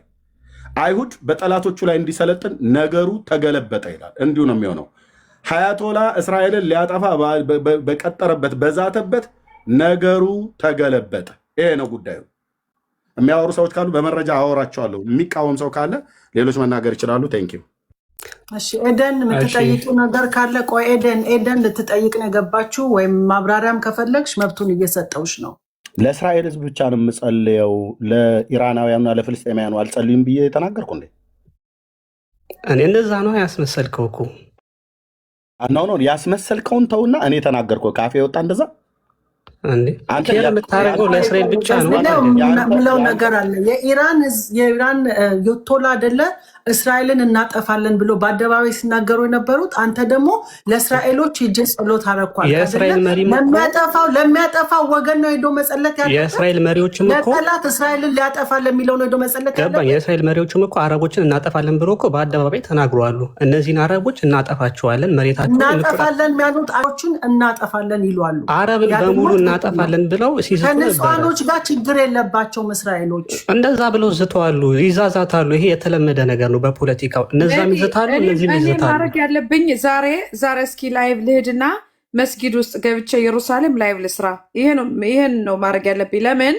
አይሁድ በጠላቶቹ ላይ እንዲሰለጥን ነገሩ ተገለበጠ ይላል። እንዲሁ ነው የሚሆነው። ሀያቶላ እስራኤልን ሊያጠፋ በቀጠረበት በዛተበት ነገሩ ተገለበጠ። ይሄ ነው ጉዳዩ። የሚያወሩ ሰዎች ካሉ በመረጃ አወራቸዋለሁ። የሚቃወም ሰው ካለ ሌሎች መናገር ይችላሉ። ቴንኪው። እሺ ኤደን የምትጠይቁ ነገር ካለ ቆይ። ኤደን ልትጠይቅ ነው የገባችሁ፣ ወይም ማብራሪያም ከፈለግሽ መብቱን እየሰጠውሽ ነው። ለእስራኤል ህዝብ ብቻ ነው የምጸልየው፣ ለኢራናውያኑና ለፍልስጤማውያኑ አልጸልይም ብዬ የተናገርኩ እንዴ? እኔ እንደዛ ነው ያስመሰልከው እኮ ነው ያስመሰልከውን ተውና፣ እኔ ተናገርኩ ካፌ ወጣ እንደዛ አንተ የምታደርገው ለእስራኤል ብቻ ነው ምለው ነገር አለ። የኢራን ዮቶላ አይደለ እስራኤልን እናጠፋለን ብሎ በአደባባይ ሲናገሩ የነበሩት። አንተ ደግሞ ለእስራኤሎች ሂጅ ጸሎት አረኳል። ለሚያጠፋው ወገን ነው ሄዶ መጸለት ያለ። የእስራኤል መሪዎችም እኮ ለጠላት እስራኤልን ሊያጠፋ ለሚለው ነው ሄዶ መጸለት ያለ። የእስራኤል መሪዎችም እኮ አረቦችን እናጠፋለን ብሎ እኮ በአደባባይ ተናግረዋል። እነዚህን አረቦች እናጠፋቸዋለን፣ መሬታቸውን እናጠፋለን፣ የሚያሉት አረቦችን እናጠፋለን ይሏሉ። አረብን በሙሉ እናጠፋለን ብለው ሲዝቱ ነበር። ከንጹሃኖች ጋር ችግር የለባቸውም እስራኤሎች። እንደዛ ብለው ዝተዋሉ፣ ይዛዛታሉ። ይሄ የተለመደ ነገር ነው በፖለቲካው። እነዛም ይዘታሉ፣ እነዚህም ይዘታሉ። ማድረግ ያለብኝ ዛሬ እስኪ ላይቭ ልሂድና መስጊድ ውስጥ ገብቼ ኢየሩሳሌም ላይቭ ልስራ። ይሄን ነው ማድረግ ያለብኝ። ለምን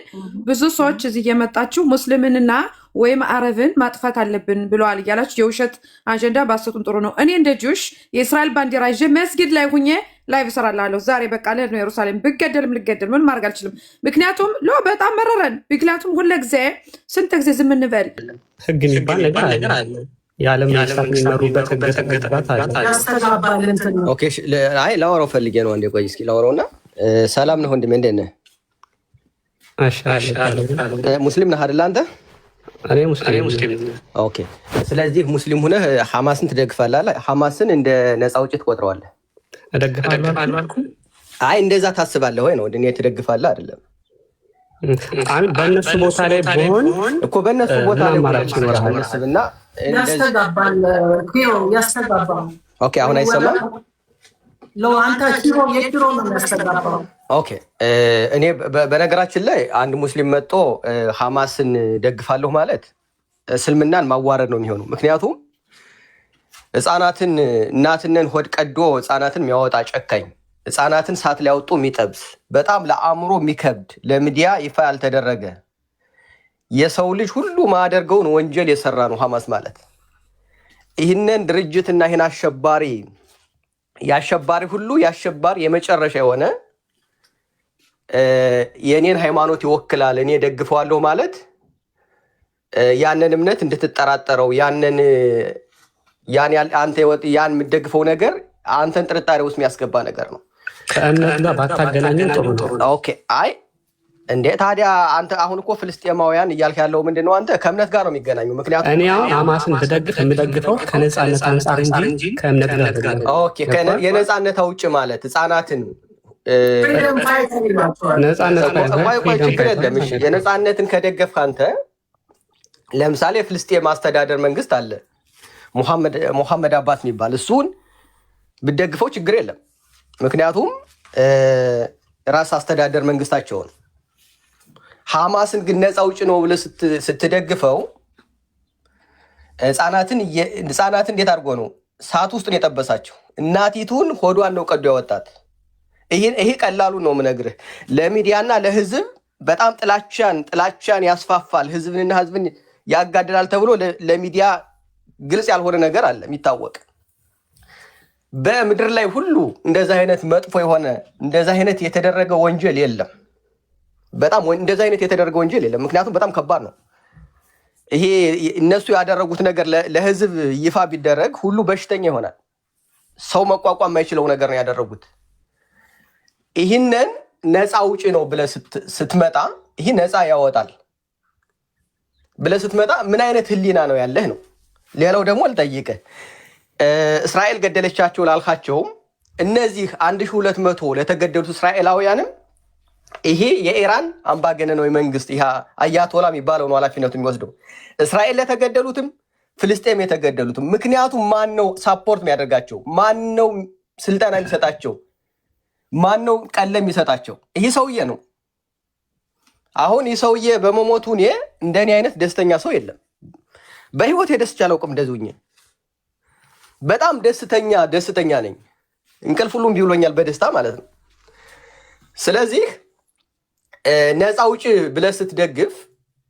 ብዙ ሰዎች እዚህ እየመጣችሁ ሙስሊምንና ወይም አረብን ማጥፋት አለብን ብለዋል እያላችሁ የውሸት አጀንዳ ባሰጡን ጥሩ ነው። እኔ እንደ ጁሽ የእስራኤል ባንዲራ ይዤ መስጊድ ላይ ሁኜ ላይቭ እሰራላለሁ። ዛሬ በቃ ልሄድ ነው ኢየሩሳሌም። ብገደልም ልገደል፣ ምን ማድረግ አልችልም። ምክንያቱም በጣም መረረን። ምክንያቱም ሁለ ጊዜ ስንት ጊዜ ዝም እንበል? ህግ የሚባል ነገር አለ። የዓለም መንግስታት የሚመሩበት ህግ ተገጥባት አለ። ላወራው ፈልጌ ነው። አንዴ ቆይ እስኪ ላወራውና። ሰላም ነህ ወንድሜ? እንዴት ነህ? ሙስሊም ነህ አይደል አንተ? እኔ ሙስሊም። ኦኬ። ስለዚህ ሙስሊም ሁነህ ሐማስን ትደግፋለህ። ሐማስን እንደ ነፃ አውጪ ትቆጥረዋለህ? እደግፋለሁ። አይ እንደዛ ታስባለህ ወይ ነው? እኔ ትደግፋለህ አይደለም። በእነሱ ቦታ ላይ ብሆን እኮ በእነሱ ቦታ ላይ ማለትና ያስተጋባል። ኦኬ። አሁን አይሰማም? ኦኬ። እኔ በነገራችን ላይ አንድ ሙስሊም መጥቶ ሐማስን ደግፋለሁ ማለት እስልምናን ማዋረድ ነው የሚሆነው። ምክንያቱም ህፃናትን እናትነን ሆድ ቀዶ ህፃናትን የሚያወጣ ጨካኝ፣ ህፃናትን ሳት ሊያወጡ የሚጠብስ በጣም ለአእምሮ የሚከብድ ለሚዲያ ይፋ ያልተደረገ የሰው ልጅ ሁሉ ማያደርገውን ወንጀል የሰራ ነው ሐማስ ማለት። ይህንን ድርጅትና ይህን የአሸባሪ ሁሉ የአሸባሪ የመጨረሻ የሆነ የኔን ሃይማኖት ይወክላል እኔ ደግፈዋለሁ ማለት ያንን እምነት እንድትጠራጠረው ያን የምትደግፈው ነገር አንተን ጥርጣሬ ውስጥ የሚያስገባ ነገር ነው። ከእምነት ጋር ባታገናኘን ጥሩ ነው። ኦኬ። አይ እንዴ ታዲያ አንተ አሁን እኮ ፍልስጤማውያን እያልክ ያለው ምንድን ነው? አንተ ከእምነት ጋር ነው የሚገናኙ። ምክንያቱም እኔ ሐማስን ብደግፍ የምደግፈው ከነፃነት አንጻር እንጂ ከእምነት ጋር። ኦኬ። የነፃነት አውጭ ማለት ህፃናትን ችግር የለም። የነፃነትን ከደገፍክ አንተ ለምሳሌ የፍልስጤም አስተዳደር መንግስት አለ ሙሐመድ አባስ የሚባል እሱን ብደግፈው ችግር የለም። ምክንያቱም ራስ አስተዳደር መንግስታቸውን። ሐማስን ግን ነፃ አውጪ ነው ብለህ ስትደግፈው ህፃናትን እንዴት አድርጎ ነው ሳት ውስጥ ነው የጠበሳቸው? እናቲቱን ሆዷን ነው ቀዶ ያወጣት። ይሄ ቀላሉ ነው የምነግርህ። ለሚዲያና ለህዝብ በጣም ጥላቻን ያስፋፋል፣ ህዝብንና ህዝብን ያጋድላል ተብሎ ለሚዲያ ግልጽ ያልሆነ ነገር አለ የሚታወቅ። በምድር ላይ ሁሉ እንደዛ አይነት መጥፎ የሆነ እንደዛ አይነት የተደረገ ወንጀል የለም። በጣም እንደዛ አይነት የተደረገ ወንጀል የለም። ምክንያቱም በጣም ከባድ ነው። ይሄ እነሱ ያደረጉት ነገር ለህዝብ ይፋ ቢደረግ ሁሉ በሽተኛ ይሆናል። ሰው መቋቋም የማይችለው ነገር ነው ያደረጉት። ይህንን ነፃ ውጪ ነው ብለህ ስትመጣ ይህ ነፃ ያወጣል ብለህ ስትመጣ ምን አይነት ህሊና ነው ያለህ ነው። ሌላው ደግሞ ልጠይቅህ፣ እስራኤል ገደለቻቸው ላልካቸውም እነዚህ 1200 ለተገደሉት እስራኤላውያንም ይሄ የኢራን አምባገነናዊ መንግስት ይሄ አያቶላ የሚባለው ነው ኃላፊነቱ የሚወስደው እስራኤል ለተገደሉትም ፍልስጤም የተገደሉትም። ምክንያቱም ማን ነው ሳፖርት የሚያደርጋቸው? ማን ነው ስልጠና የሚሰጣቸው? ማን ነው ቀለም የሚሰጣቸው? ይሄ ሰውዬ ነው። አሁን ይህ ሰውዬ በመሞቱ እኔ እንደኔ አይነት ደስተኛ ሰው የለም። በህይወት ደስቻ አላውቅም። እንደዚሁኝ በጣም ደስተኛ ነኝ። እንቅልፍ ሁሉም ቢውሎኛል በደስታ ማለት ነው። ስለዚህ ነፃ ውጭ ብለህ ስትደግፍ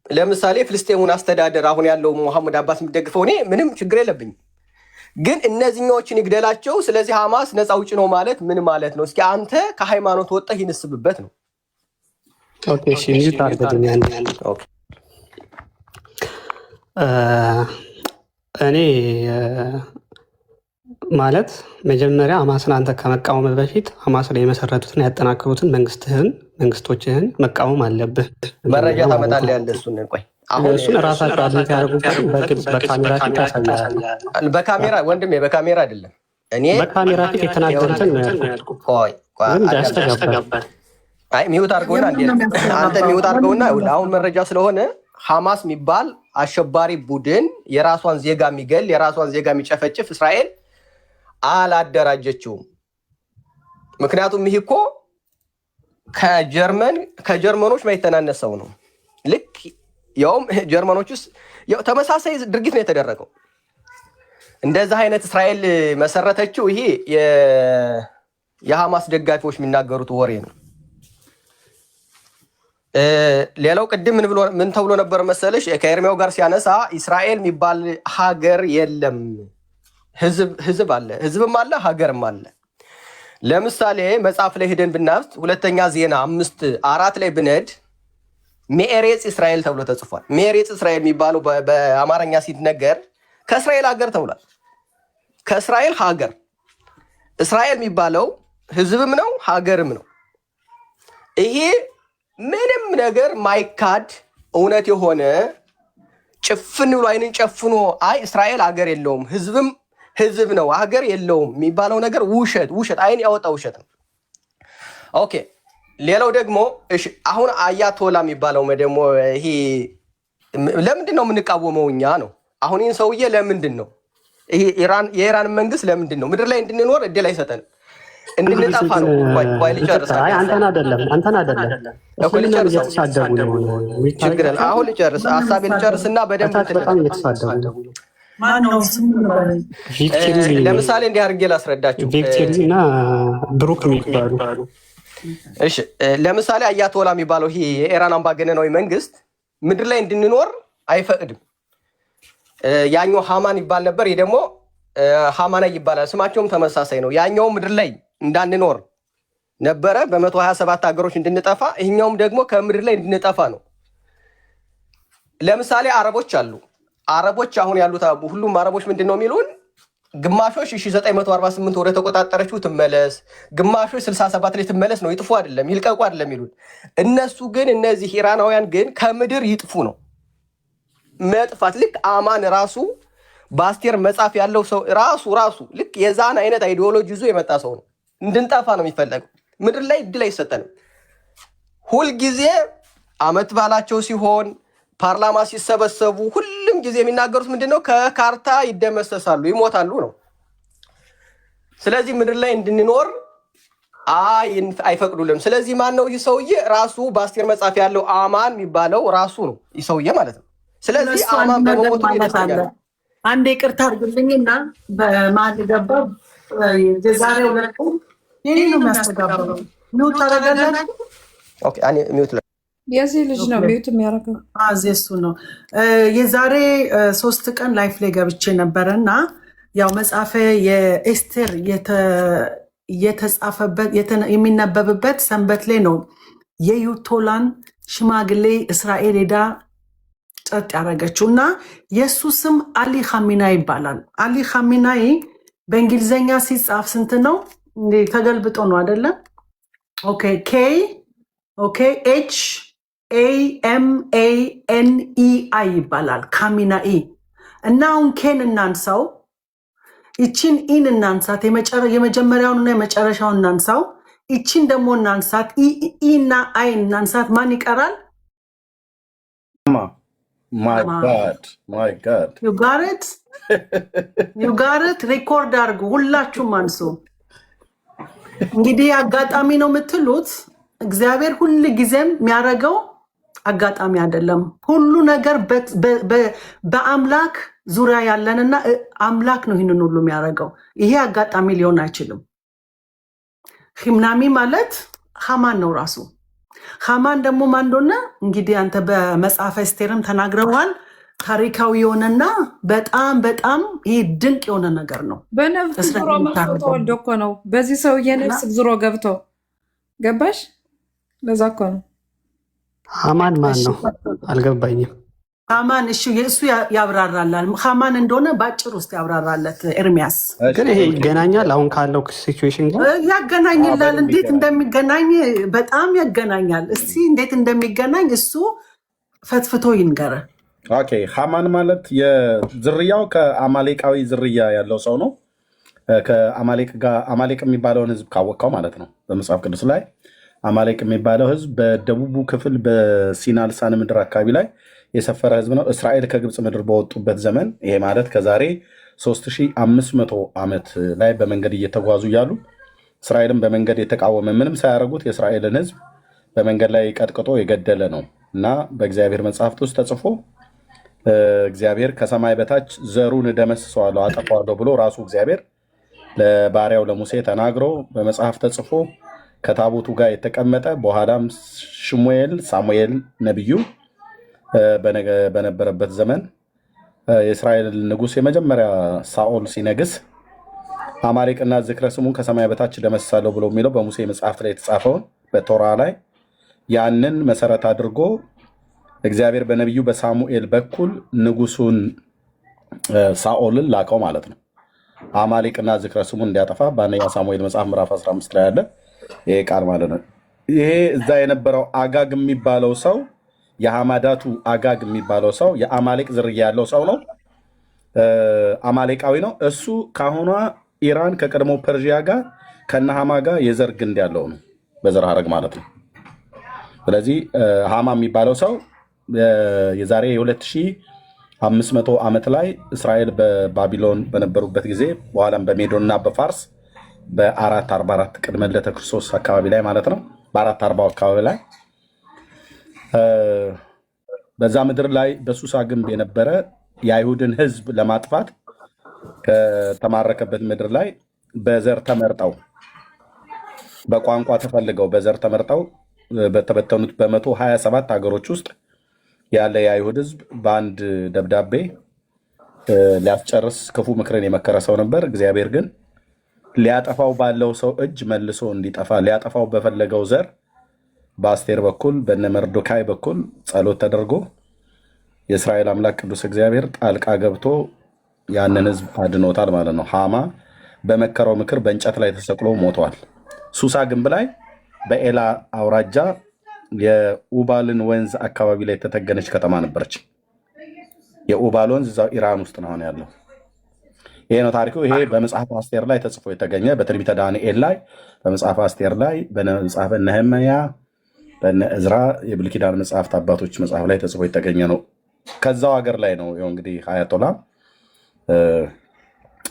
ለምሳሌ ፍልስጤሙን አስተዳደር አሁን ያለው መሐመድ አባስ የሚደግፈው እኔ ምንም ችግር የለብኝ። ግን እነዚህኞችን ይግደላቸው። ስለዚህ ሐማስ ነፃ ውጭ ነው ማለት ምን ማለት ነው? እስኪ አንተ ከሃይማኖት ወጥተህ ይንስብበት ነው። ኦኬ እሺ ሚዩት አድርገኝ። ኦኬ እኔ ማለት መጀመሪያ ሐማስን አንተ ከመቃወም በፊት ሐማስ ላይ የመሰረቱትን ያጠናክሩትን መንግስቶችህን መቃወም አለብህ። መረጃ ታመጣለህ ያለ እሱን ቆይ አሁን እሱን ራሳቸው አድርገው ያደርጉበት በግልጽ በካሜራ ፊት ያሳያል። በካሜራ ወንድሜ በካሜራ አይደለም እኔ በካሜራ ፊት የተናገሩትን ነው ያልኩት። ቆይ ያስተጋባል። አይ ሚውት አድርገውና አንተ ሚውት አድርገውና አሁን መረጃ ስለሆነ ሐማስ የሚባል አሸባሪ ቡድን የራሷን ዜጋ የሚገል የራሷን ዜጋ የሚጨፈጭፍ እስራኤል አላደራጀችውም። ምክንያቱም ይህ እኮ ከጀርመኖች ማይተናነስ ሰው ነው። ልክ ያውም ጀርመኖች ውስጥ ተመሳሳይ ድርጊት ነው የተደረገው። እንደዚህ አይነት እስራኤል መሰረተችው። ይሄ የሐማስ ደጋፊዎች የሚናገሩት ወሬ ነው። ሌላው ቅድም ምን ተብሎ ነበር መሰለሽ? ከኤርሚያው ጋር ሲያነሳ እስራኤል የሚባል ሀገር የለም፣ ህዝብ አለ፣ ህዝብም አለ፣ ሀገርም አለ። ለምሳሌ መጽሐፍ ላይ ሄደን ብናፍት ሁለተኛ ዜና 5:4 ላይ ብነድ ሜሬጽ እስራኤል ተብሎ ተጽፏል። ሜሬጽ እስራኤል የሚባለው በአማርኛ ሲነገር ከእስራኤል ሀገር ተብሏል። ከእስራኤል ሀገር እስራኤል የሚባለው ህዝብም ነው ሀገርም ነው። ይሄ ምንም ነገር ማይካድ እውነት የሆነ ጭፍን ብሎ አይንን ጨፍኖ አይ እስራኤል ሀገር የለውም ህዝብም ህዝብ ነው ሀገር የለውም የሚባለው ነገር ውሸት አይን ያወጣ ውሸት ነው። ኦኬ ሌላው ደግሞ እሺ አሁን አያቶላ የሚባለው ደግሞ ይሄ ለምንድን ነው የምንቃወመው እኛ ነው? አሁን ይህን ሰውዬ ለምንድን ነው ይሄ የኢራን መንግስት ለምንድን ነው ምድር ላይ እንድንኖር እድል አይሰጠንም? እንድንጠፋ ነው። ቆይ ልጨርስ። አንተን አይደለም እኮ ልጨርስ። አሁን ልጨርስ ሀሳቤን ልጨርስና በደንብ ለምሳሌ እንዲህ አድርጌ ላስረዳችሁ። ቪክቶሪ እና ብሩክ የሚባሉ እሺ ለምሳሌ አያቶላ የሚባለው ይሄ የኢራን አምባገነናዊ መንግስት ምድር ላይ እንድንኖር አይፈቅድም። ያኛው ሃማን ይባል ነበር፣ ይሄ ደግሞ ሃማና ይባላል። ስማቸውም ተመሳሳይ ነው። ያኛው ምድር ላይ እንዳንኖር ነበረ በ127 ሀገሮች እንድንጠፋ፣ ይሄኛውም ደግሞ ከምድር ላይ እንድንጠፋ ነው። ለምሳሌ አረቦች አሉ። አረቦች አሁን ያሉት ሁሉም አረቦች ምንድን ነው የሚሉን? ግማሾች 1948 ወደ ተቆጣጠረችው ትመለስ፣ ግማሾች 67 ላይ ትመለስ ነው። ይጥፉ አይደለም ይልቀቁ አይደለም የሚሉን እነሱ። ግን እነዚህ ኢራናውያን ግን ከምድር ይጥፉ ነው መጥፋት። ልክ አማን ራሱ በአስቴር መጽሐፍ ያለው ሰው ራሱ ልክ የዛን አይነት አይዲዮሎጂ ይዞ የመጣ ሰው ነው። እንድንጠፋ ነው የሚፈለገው። ምድር ላይ እድል አይሰጠንም። ሁልጊዜ አመት ባላቸው ሲሆን ፓርላማ ሲሰበሰቡ ሁሉም ጊዜ የሚናገሩት ምንድነው? ከካርታ ይደመሰሳሉ፣ ይሞታሉ ነው። ስለዚህ ምድር ላይ እንድንኖር አይፈቅዱልም። ስለዚህ ማን ነው ይህ ሰውዬ? ራሱ በአስቴር መጽሐፍ ያለው አማን የሚባለው ራሱ ነው ይህ ሰውዬ ማለት ነው። ስለዚህ አማን በመሞቱ ይደስተኛል። አንድ ይቅርታ አድርግልኝና በማን ገባ የዛሬው ለቁ ይሄ ነው የሚያስተጋባው ነው ታረጋጋችሁ። ኦኬ አኔ ሚውት የዚህ ልጅ ነው ሚውት የሚያደርገው። እሱ ነው። የዛሬ 3 ቀን ላይፍ ላይ ገብቼ ነበረና ያው መጽሐፈ የኤስቴር የተጻፈበት የሚነበብበት ሰንበት ላይ ነው። የዩቶላን ሽማግሌ እስራኤል ሄዳ ጸጥ ያደረገችው እና የእሱ ስም አሊ ኻሚናይ ይባላል። አሊ ኻሚናይ በእንግሊዝኛ ሲጻፍ ስንት ነው? ተገልብጦ ነው አይደለም? ኦኬ HAMANEI ይባላል ካሚናኢ። እና አሁን ኬን እናንሳው፣ ይቺን ኢን እናንሳት፣ የመጀመሪያውንና የመጨረሻውን እናንሳው። ይቺን ደግሞ እናንሳት፣ ኢና አይ እናንሳት። ማን ይቀራል? My God. You got it? ሪኮርድ አድርጉ፣ ሁላችሁም አንሱ። እንግዲህ አጋጣሚ ነው የምትሉት፣ እግዚአብሔር ሁል ጊዜም የሚያደርገው አጋጣሚ አይደለም። ሁሉ ነገር በአምላክ ዙሪያ ያለንና አምላክ ነው ይህንን ሁሉ የሚያደርገው። ይሄ አጋጣሚ ሊሆን አይችልም። ሂምናሚ ማለት ሃማን ነው ራሱ። ሃማን ደግሞ ማን እንደሆነ እንግዲህ አንተ በመጽሐፈ ኤስቴርም ተናግረዋል። ታሪካዊ የሆነና በጣም ይህ ድንቅ የሆነ ነገር ነው። በነፍስ ዙሮ መጥቶ ተወልዶ እኮ ነው። በዚህ ሰውዬ ነፍስ ዙሮ ገብቶ ገባሽ? ለዛ እኮ ነው። ሃማን ማን ነው አልገባኝም። ሃማን እሱ ያብራራላል። ሃማን እንደሆነ በአጭር ውስጥ ያብራራለት ኤርሚያስ። ግን ይሄ ይገናኛል አሁን ካለው ሲቹዌሽን ጋር ያገናኝላል። እንዴት እንደሚገናኝ በጣም ያገናኛል። እስቲ እንዴት እንደሚገናኝ እሱ ፈትፍቶ ይንገረ። ኦኬ ሃማን ማለት የዝርያው ከአማሌቃዊ ዝርያ ያለው ሰው ነው። ከአማሌቅ ጋር አማሌቅ የሚባለውን ህዝብ ካወቀው ማለት ነው። በመጽሐፍ ቅዱስ ላይ አማሌቅ የሚባለው ህዝብ በደቡቡ ክፍል በሲና ልሳነ ምድር አካባቢ ላይ የሰፈረ ህዝብ ነው። እስራኤል ከግብፅ ምድር በወጡበት ዘመን ይሄ ማለት ከዛሬ 3500 ዓመት ላይ በመንገድ እየተጓዙ እያሉ እስራኤልን በመንገድ የተቃወመ ምንም ሳያደርጉት የእስራኤልን ህዝብ በመንገድ ላይ ቀጥቅጦ የገደለ ነው እና በእግዚአብሔር መጽሐፍት ውስጥ ተጽፎ እግዚአብሔር ከሰማይ በታች ዘሩን እደመስሰዋለሁ አጠፋዋለሁ ብሎ ራሱ እግዚአብሔር ለባሪያው ለሙሴ ተናግሮ በመጽሐፍ ተጽፎ ከታቦቱ ጋር የተቀመጠ በኋላም ሳሙኤል ነቢዩ በነበረበት ዘመን የእስራኤል ንጉሥ የመጀመሪያ ሳኦል ሲነግስ አማሌቅና ዝክረ ስሙን ከሰማይ በታች እደመስሳለሁ ብሎ የሚለው በሙሴ መጽሐፍ ላይ የተጻፈውን በቶራ ላይ ያንን መሰረት አድርጎ እግዚአብሔር በነቢዩ በሳሙኤል በኩል ንጉሱን ሳኦልን ላከው ማለት ነው። አማሌቅና ዝክረ ስሙን እንዲያጠፋ በአንደኛ ሳሙኤል መጽሐፍ ምዕራፍ 15 ላይ ያለ ይሄ ቃል ማለት ነው። ይሄ እዛ የነበረው አጋግ የሚባለው ሰው የሐማዳቱ አጋግ የሚባለው ሰው የአማሌቅ ዝርያ ያለው ሰው ነው። አማሌቃዊ ነው። እሱ ከአሁኗ ኢራን ከቀድሞ ፐርዥያ ጋር ከነሃማ ጋር የዘር ግንድ ያለው ነው፣ በዘር ሐረግ ማለት ነው። ስለዚህ ሃማ የሚባለው ሰው የዛሬ 2500 ዓመት ላይ እስራኤል በባቢሎን በነበሩበት ጊዜ በኋላም በሜዶን እና በፋርስ በ444 ቅድመ ልደተ ክርስቶስ አካባቢ ላይ ማለት ነው፣ በ440 አካባቢ ላይ በዛ ምድር ላይ በሱሳ ግንብ የነበረ የአይሁድን ሕዝብ ለማጥፋት ከተማረከበት ምድር ላይ በዘር ተመርጠው በቋንቋ ተፈልገው በዘር ተመርጠው በተበተኑት በ127 ሀገሮች ውስጥ ያለ የአይሁድ ሕዝብ በአንድ ደብዳቤ ሊያስጨርስ ክፉ ምክርን የመከረ ሰው ነበር። እግዚአብሔር ግን ሊያጠፋው ባለው ሰው እጅ መልሶ እንዲጠፋ ሊያጠፋው በፈለገው ዘር በአስቴር በኩል በነ መርዶካይ በኩል ጸሎት ተደርጎ የእስራኤል አምላክ ቅዱስ እግዚአብሔር ጣልቃ ገብቶ ያንን ህዝብ አድኖታል ማለት ነው። ሃማ በመከረው ምክር በእንጨት ላይ ተሰቅሎ ሞቷል። ሱሳ ግንብ ላይ በኤላ አውራጃ የኡባልን ወንዝ አካባቢ ላይ የተተገነች ከተማ ነበረች። የኡባል ወንዝ እዛው ኢራን ውስጥ ነው ያለው። ይሄ ነው ታሪኩ። ይሄ በመጽሐፍ አስቴር ላይ ተጽፎ የተገኘ በትንቢተ ዳንኤል ላይ በመጽሐፍ አስቴር ላይ በመጽሐፈ ነህምያ በነ እዝራ የብሉይ ኪዳን መጽሐፍት አባቶች መጽሐፍ ላይ ተጽፎ የተገኘ ነው። ከዛው ሀገር ላይ ነው እንግዲህ አያቶላ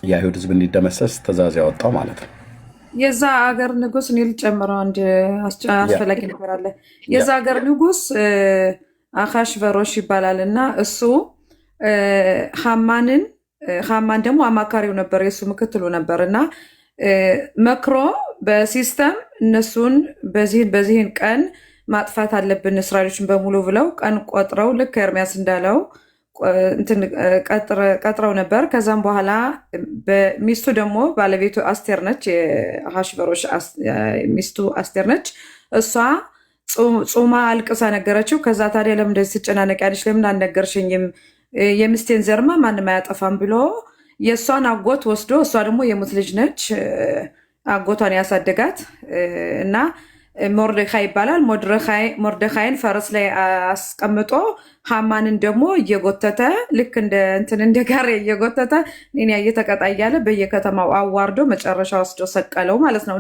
የአይሁድ ህዝብ እንዲደመሰስ ትእዛዝ ያወጣው ማለት ነው። የዛ ሀገር ንጉስ እኔ ልጨምረው አንድ አስፈላጊ ነገር አለ። የዛ ሀገር ንጉስ አካሽቨሮሽ ይባላል እና እሱ ሃማን ደግሞ አማካሪው ነበር፣ የእሱ ምክትሉ ነበር እና መክሮ በሲስተም እነሱን በዚህን ቀን ማጥፋት አለብን እስራኤሎችን በሙሉ ብለው ቀን ቆጥረው ልክ ኤርሚያስ እንዳለው ቀጥረው ነበር። ከዛም በኋላ ሚስቱ ደግሞ ባለቤቱ አስቴር ነች፣ የአሐሽቨሮሽ ሚስቱ አስቴር ነች። እሷ ጾማ አልቅሳ ነገረችው። ከዛ ታዲያ ለምን እንደዚህ ትጨናነቂያለሽ? ለምን አልነገርሽኝም? የሚስቴን ዘርማ ማንም አያጠፋም ብሎ የእሷን አጎት ወስዶ፣ እሷ ደግሞ የሙት ልጅ ነች፣ አጎቷን ያሳደጋት እና ሞርደካይ ይባላል። ሞርደካይን ፈረስ ላይ አስቀምጦ ሃማንን ደግሞ እየጎተተ ልክ እንደ ጋር እየጎተተ እኔ እየተቀጣ እያለ በየከተማው አዋርዶ መጨረሻ ወስዶ ሰቀለው ማለት ነው።